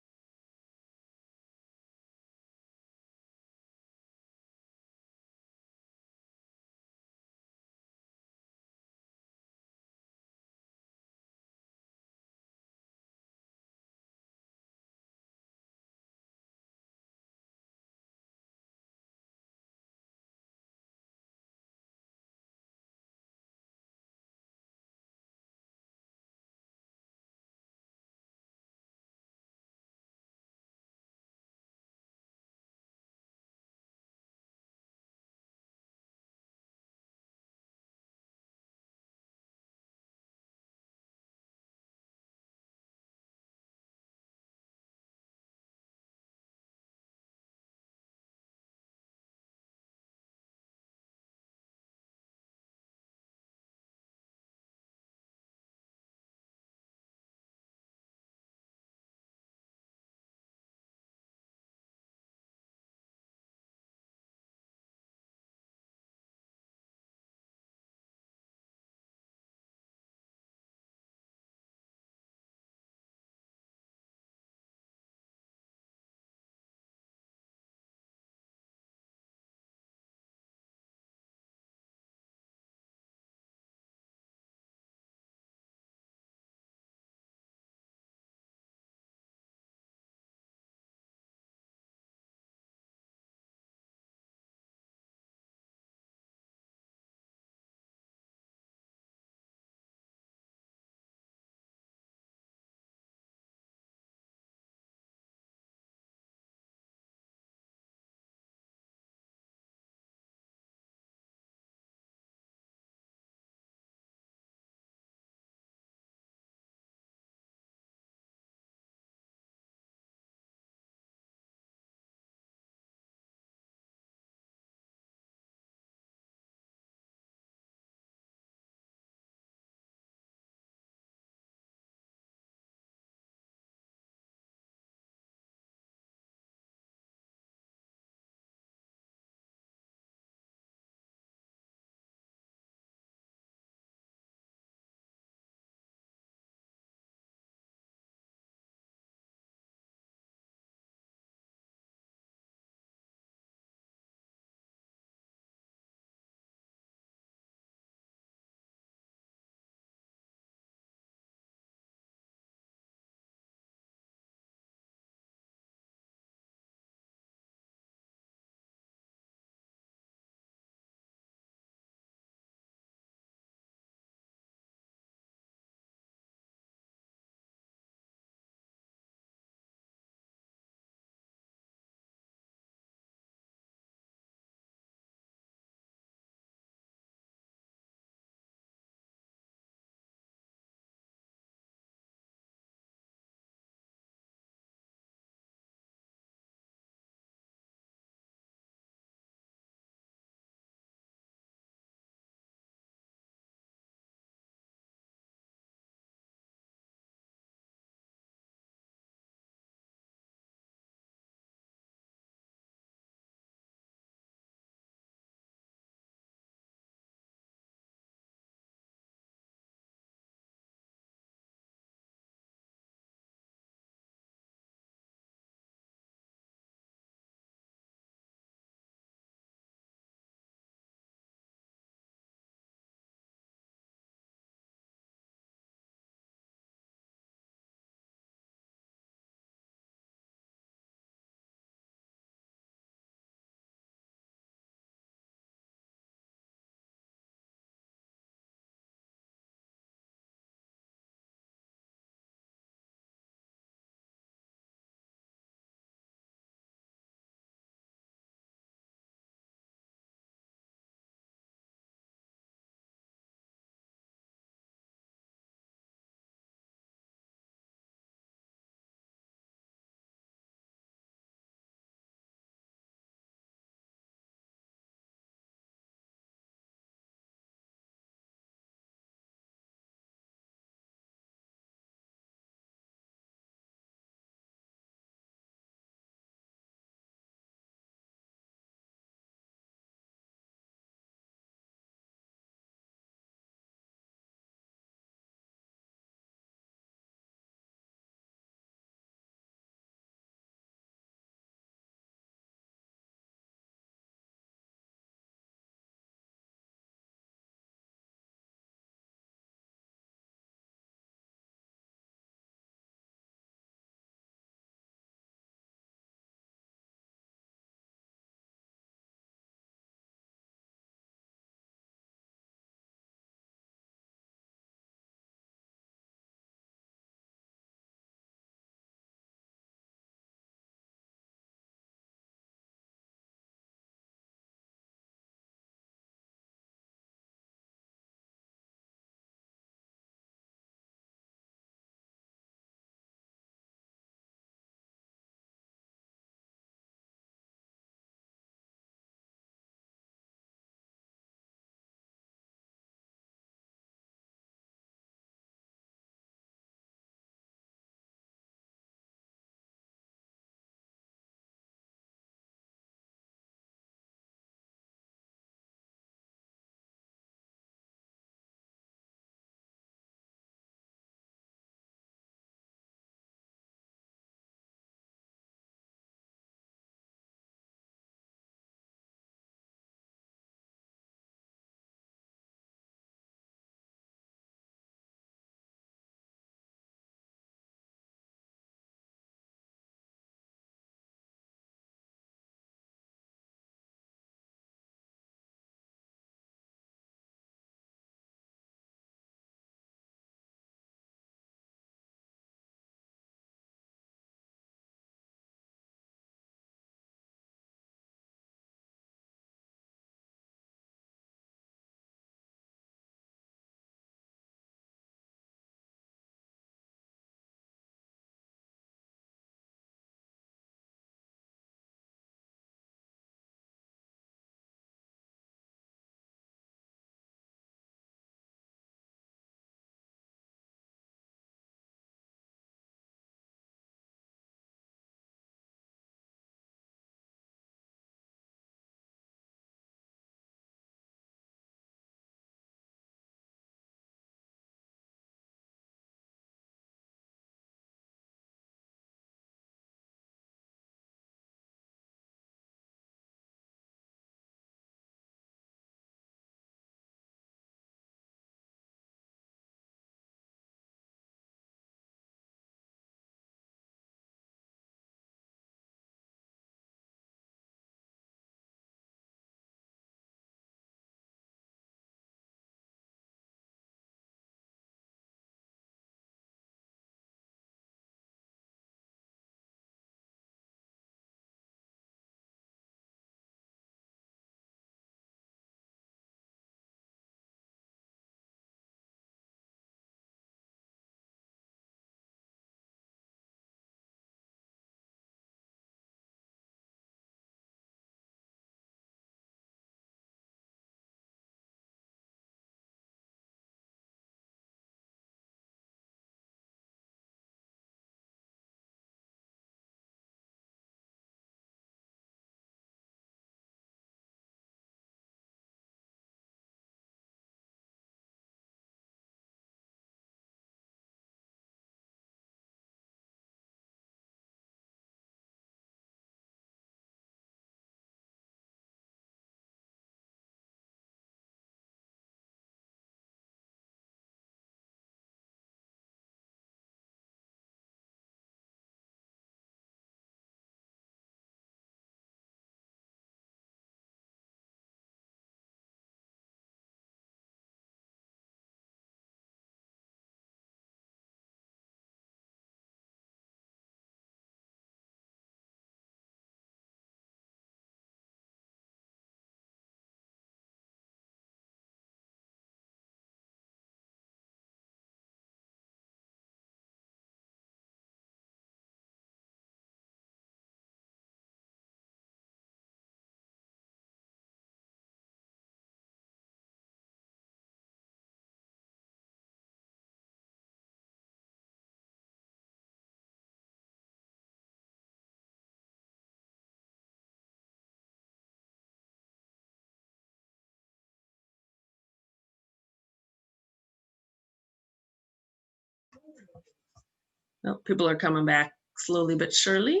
Oh, people are coming back slowly but surely.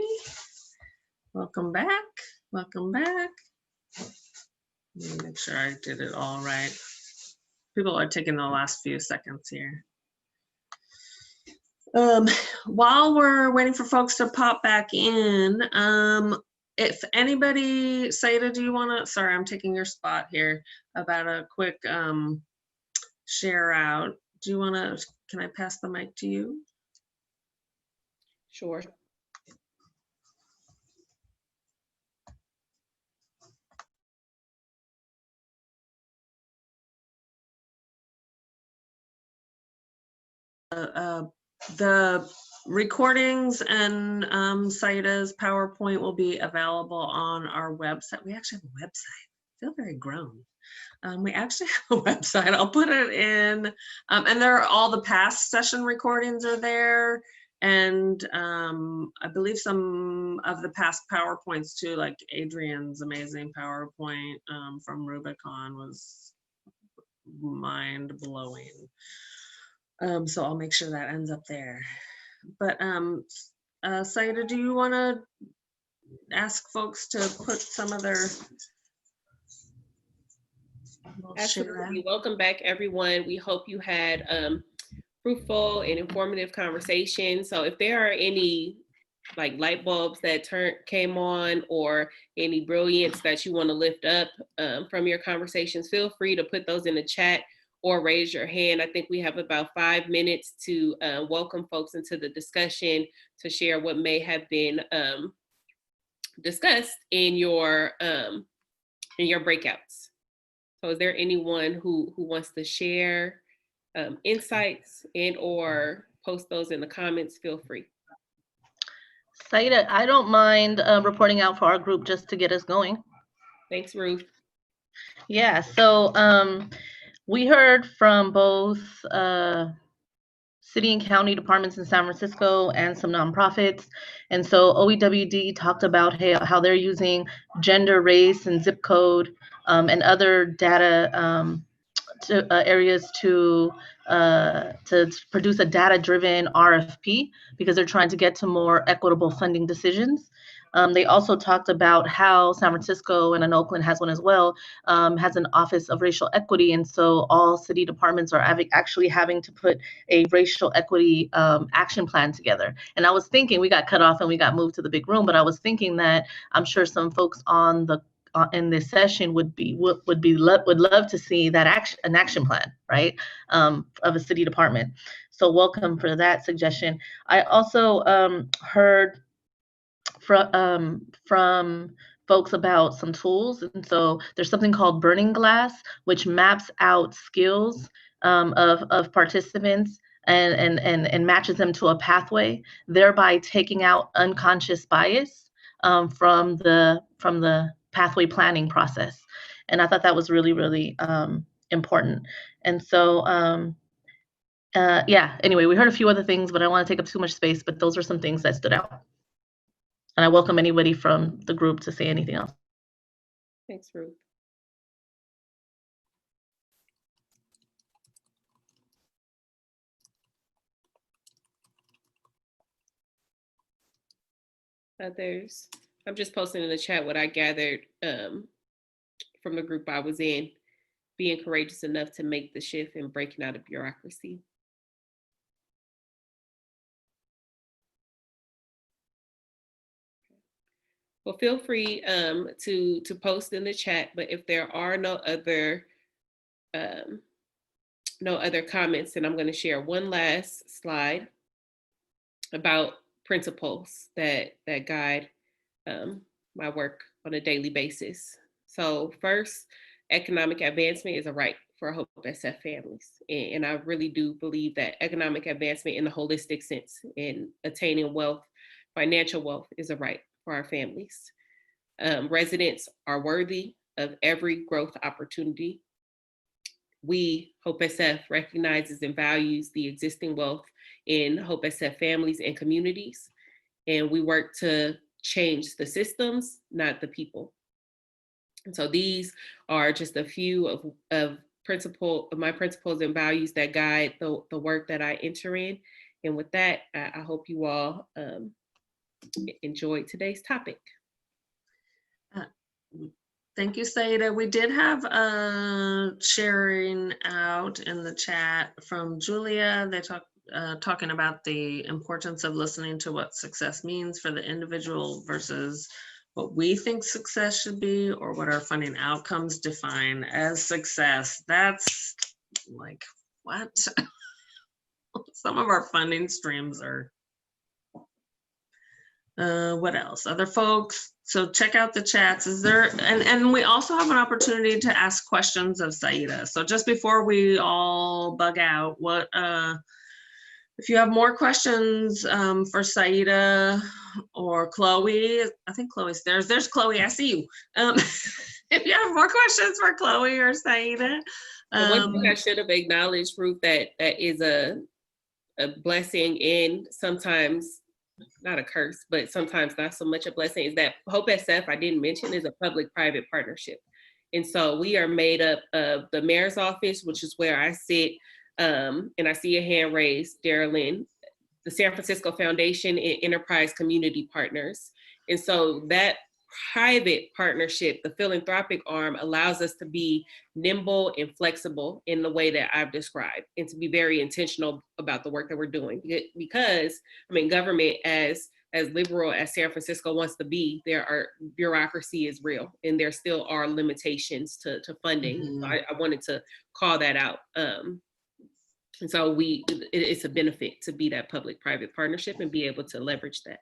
Welcome back. Welcome back. Let me make sure I did it all right. People are taking the last few seconds here. While we're waiting for folks to pop back in, if anybody, Saidah, do you want to, sorry, I'm taking your spot here, about a quick share out. Do you want to, can I pass the mic to you? Sure. The recordings and Saidah's PowerPoint will be available on our website. We actually have a website. I feel very grown. We actually have a website. I'll put it in, and there are all the past session recordings are there, and I believe some of the past PowerPoints too, like Adrian's amazing PowerPoint from Rubicon was mind-blowing. So I'll make sure that ends up there. But Saidah, do you want to ask folks to put some of their Absolutely. Welcome back, everyone. We hope you had fruitful and informative conversations. So if there are any like light bulbs that came on, or any brilliance that you want to lift up from your conversations, feel free to put those in the chat or raise your hand. I think we have about 5 minutes to welcome folks into the discussion to share what may have been discussed in your breakouts. So is there anyone who wants to share insights and or post those in the comments? Feel free. Saidah, I don't mind reporting out for our group just to get us going. Thanks, Ruth. Yeah, so we heard from both city and county departments in San Francisco and some nonprofits. And so OEWD talked about how they're using gender, race, and zip code and other data areas to produce a data-driven RFP because they're trying to get to more equitable funding decisions. They also talked about how San Francisco, and Oakland has one as well, has an Office of Racial Equity. And so all city departments are actually having to put a racial equity action plan together. And I was thinking, we got cut off and we got moved to the big room, but I was thinking that I'm sure some folks on the in this session would love to see that an action plan, right, of a city department. So welcome for that suggestion. I also heard from folks about some tools, and so there's something called Burning Glass, which maps out skills of participants and matches them to a pathway, thereby taking out unconscious bias from the pathway planning process. And I thought that was really, really important. And so, yeah, anyway, we heard a few other things, but I don't want to take up too much space, but those are some things that stood out. And I welcome anybody from the group to say anything else. Thanks, Ruth. Others? I'm just posting in the chat what I gathered from the group I was in. Being courageous enough to make the shift and breaking out of bureaucracy. Well, feel free to post in the chat, but if there are no other comments, then I'm going to share one last slide about principles that guide my work on a daily basis. So first, economic advancement is a right for Hope SF families. And I really do believe that economic advancement in the holistic sense, in attaining wealth, financial wealth, is a right for our families. Residents are worthy of every growth opportunity. We, Hope SF, recognizes and values the existing wealth in Hope SF families and communities. And we work to change the systems, not the people. And so these are just a few of my principles and values that guide the work that I enter in. And with that, I hope you all enjoyed today's topic. Thank you, Saidah. We did have a sharing out in the chat from Julia. They talking about the importance of listening to what success means for the individual versus what we think success should be, or what our funding outcomes define as success. That's like, what? Some of our funding streams are, what else? Other folks. So check out the chats. Is there, and we also have an opportunity to ask questions of Saidah. So just before we all bug out, what, if you have more questions for Saidah or Chloe, I think Chloe's there. There's Chloe, I see you. If you have more questions for Chloe or Saidah. One thing I should have acknowledged, Ruth, that is a blessing and sometimes not a curse, but sometimes not so much a blessing, is that Hope SF, I didn't mention, is a public-private partnership. And so we are made up of the mayor's office, which is where I sit, and I see a hand raised, Darylyn, the San Francisco Foundation and Enterprise Community Partners. And so that private partnership, the philanthropic arm, allows us to be nimble and flexible in the way that I've described, and to be very intentional about the work that we're doing. Because, I mean, government, as liberal as San Francisco wants to be, bureaucracy is real, and there still are limitations to funding. Mm-hmm. So I wanted to call that out. And so it's a benefit to be that public-private partnership and be able to leverage that.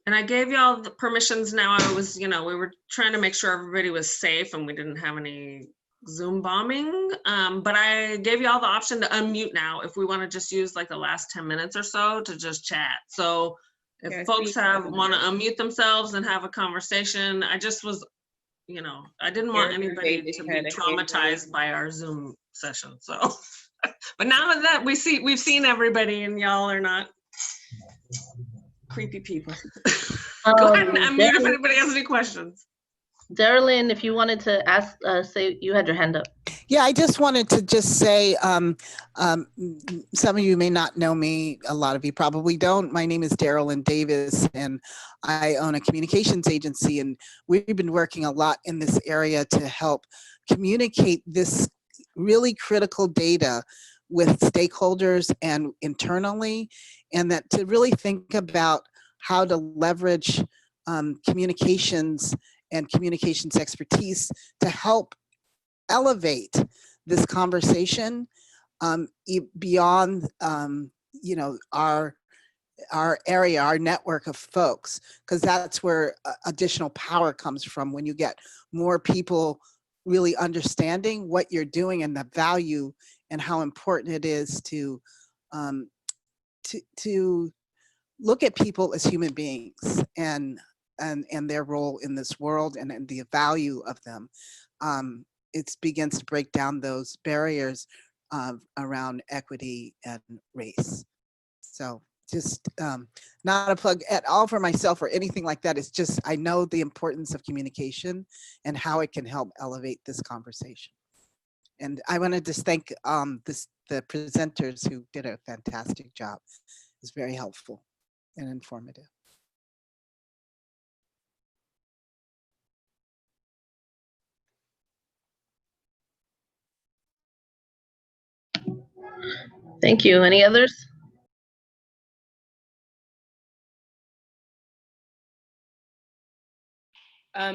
And I gave y'all the permissions. Now I was, we were trying to make sure everybody was safe and we didn't have any Zoom bombing. But I gave y'all the option to unmute now if we want to just use like the last 10 minutes or so to just chat. So if folks want to unmute themselves and have a conversation, I just was, I didn't want anybody to be traumatized by our Zoom session. So, but now that we've seen everybody and y'all are not creepy people. Go ahead and unmute if anybody has any questions. Darylyn, if you wanted to ask, say you had your hand up. Yeah, I just wanted to just say, some of you may not know me, a lot of you probably don't. My name is Darylyn Davis, and I own a communications agency, and we've been working a lot in this area to help communicate this really critical data with stakeholders and internally, and that to really think about how to leverage communications and communications expertise to help elevate this conversation beyond our area, our network of folks, because that's where additional power comes from, when you get more people really understanding what you're doing and the value and how important it is to look at people as human beings and their role in this world and the value of them. It begins to break down those barriers around equity and race. So just not a plug at all for myself or anything like that. It's just, I know the importance of communication and how it can help elevate this conversation. And I want to just thank the presenters who did a fantastic job. It was very helpful and informative. Thank you. Any others?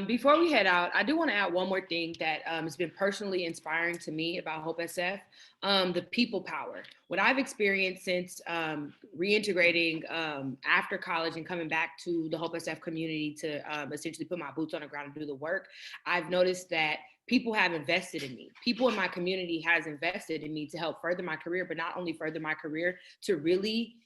Before we head out, I do want to add one more thing that has been personally inspiring to me about Hope SF, the people power. What I've experienced since reintegrating after college and coming back to the Hope SF community to essentially put my boots on the ground and do the work, I've noticed that people have invested in me. People in my community has invested in me to help further my career, but not only further my career, to really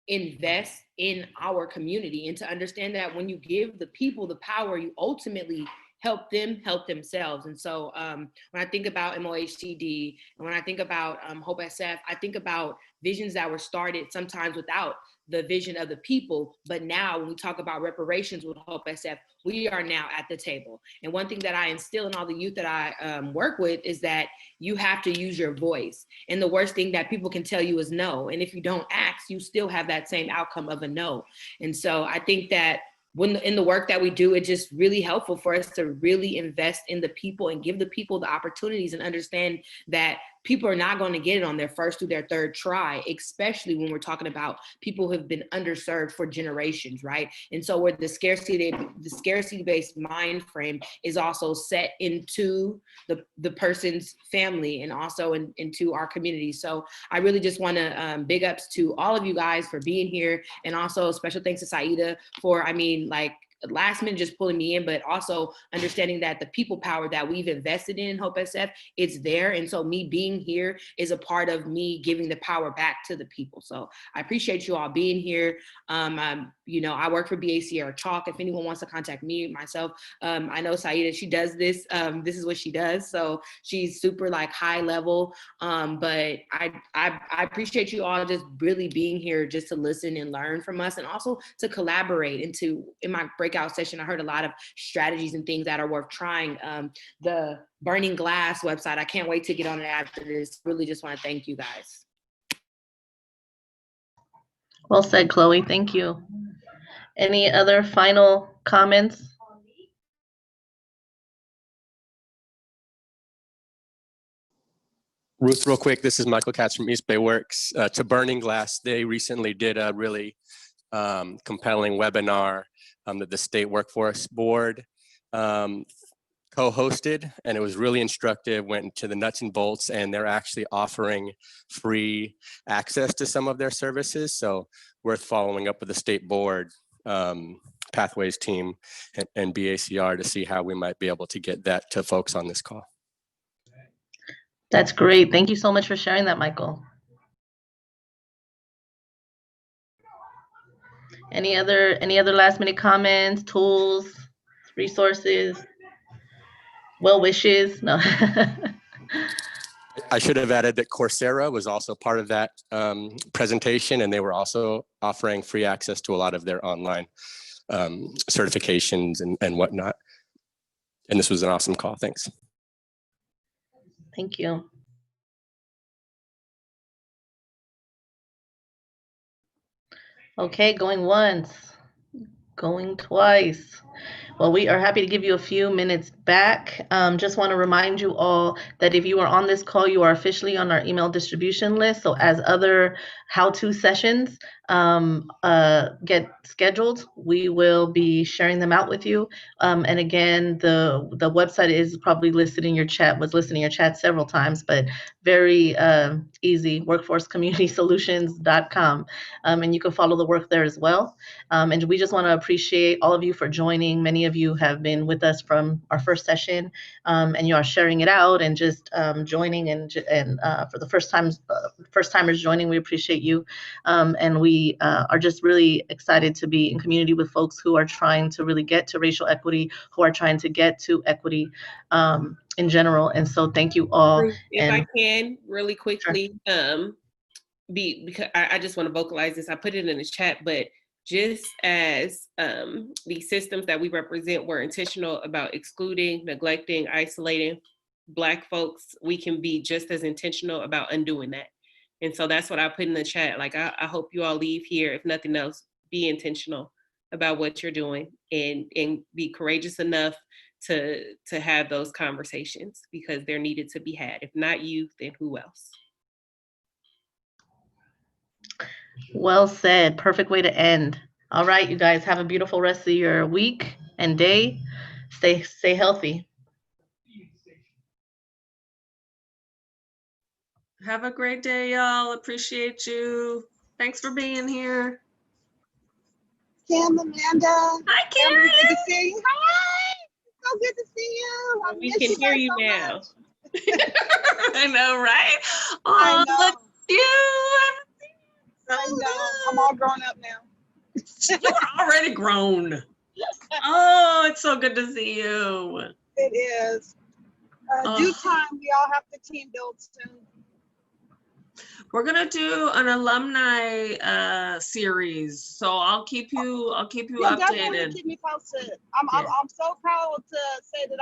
invest in our community and to understand that when you give the people the power, you ultimately help them help themselves. And so when I think about MOHCD and when I think about Hope SF, I think about visions that were started sometimes without the vision of the people. But now when we talk about reparations with Hope SF, we are now at the table. And one thing that I instill in all the youth that I work with is that you have to use your voice. And the worst thing that people can tell you is no. And if you don't ask, you still have that same outcome of a no. And so I think that when in the work that we do, it's just really helpful for us to really invest in the people and give the people the opportunities and understand that people are not going to get it on their first through their third try, especially when we're talking about people who have been underserved for generations, right? And so where the scarcity-based mind frame is also set into the person's family and also into our community. So I really just want to big ups to all of you guys for being here, and also special thanks to Saidah for, last minute just pulling me in, but also understanding that the people power that we've invested in Hope SF, it's there. And so me being here is a part of me giving the power back to the people. So I appreciate you all being here. I work for BACR Chalk. If anyone wants to contact me, myself, I know Saidah, she does this. This is what she does. So she's super high level. But I appreciate you all just really being here just to listen and learn from us, and also to collaborate. And in my breakout session, I heard a lot of strategies and things that are worth trying. The Burning Glass website, I can't wait to get on it after this. Really just want to thank you guys. Well said, Chloe. Thank you. Any other final comments? Ruth, real quick, this is Michael Katz from East Bay Works. To Burning Glass, they recently did a really compelling webinar that the State Workforce Board co-hosted, and it was really instructive, went into the nuts and bolts, and they're actually offering free access to some of their services. So worth following up with the state board, Pathways team, and BACR to see how we might be able to get that to folks on this call. That's great. Thank you so much for sharing that, Michael. Any other last minute comments, tools, resources, well wishes? No. I should have added that Coursera was also part of that presentation, and they were also offering free access to a lot of their online certifications and whatnot. And this was an awesome call. Thanks. Thank you. Okay, going once, going twice. Well, we are happy to give you a few minutes back. Just want to remind you all that if you are on this call, you are officially on our email distribution list. So as other how-to sessions get scheduled, we will be sharing them out with you. And again, the website is probably listed in your chat, was listed in your chat several times, but very easy, workforcecommunitysolutions.com. And you can follow the work there as well. And we just want to appreciate all of you for joining. Many of you have been with us from our first session, and you are sharing it out and just joining, and for the first timers joining, we appreciate you. And we are just really excited to be in community with folks who are trying to really get to racial equity, who are trying to get to equity in general. And so thank you all. If I can really quickly, sure. Because I just want to vocalize this. I put it in the chat, but just as the systems that we represent were intentional about excluding, neglecting, isolating Black folks, we can be just as intentional about undoing that. And so that's what I put in the chat. I hope you all leave here, if nothing else, be intentional about what you're doing and be courageous enough to have those conversations, because they're needed to be had. If not you, then who else? Well said. Perfect way to end. All right, you guys, have a beautiful rest of your week and day. Stay healthy. Have a great day, y'all. Appreciate you. Thanks for being here. Kim, Amanda. Hi, Karen. Good to see you. Hi. So good to see you. We can hear you now. I know, right? Oh, I know. look at you. I know. I'm all grown up now. You're already grown. Oh, it's so good to see you. It is. Due time, we all have to team build soon. We're gonna do an alumni series, so I'll keep you You'll definitely updated. keep me posted. I'm so proud to say that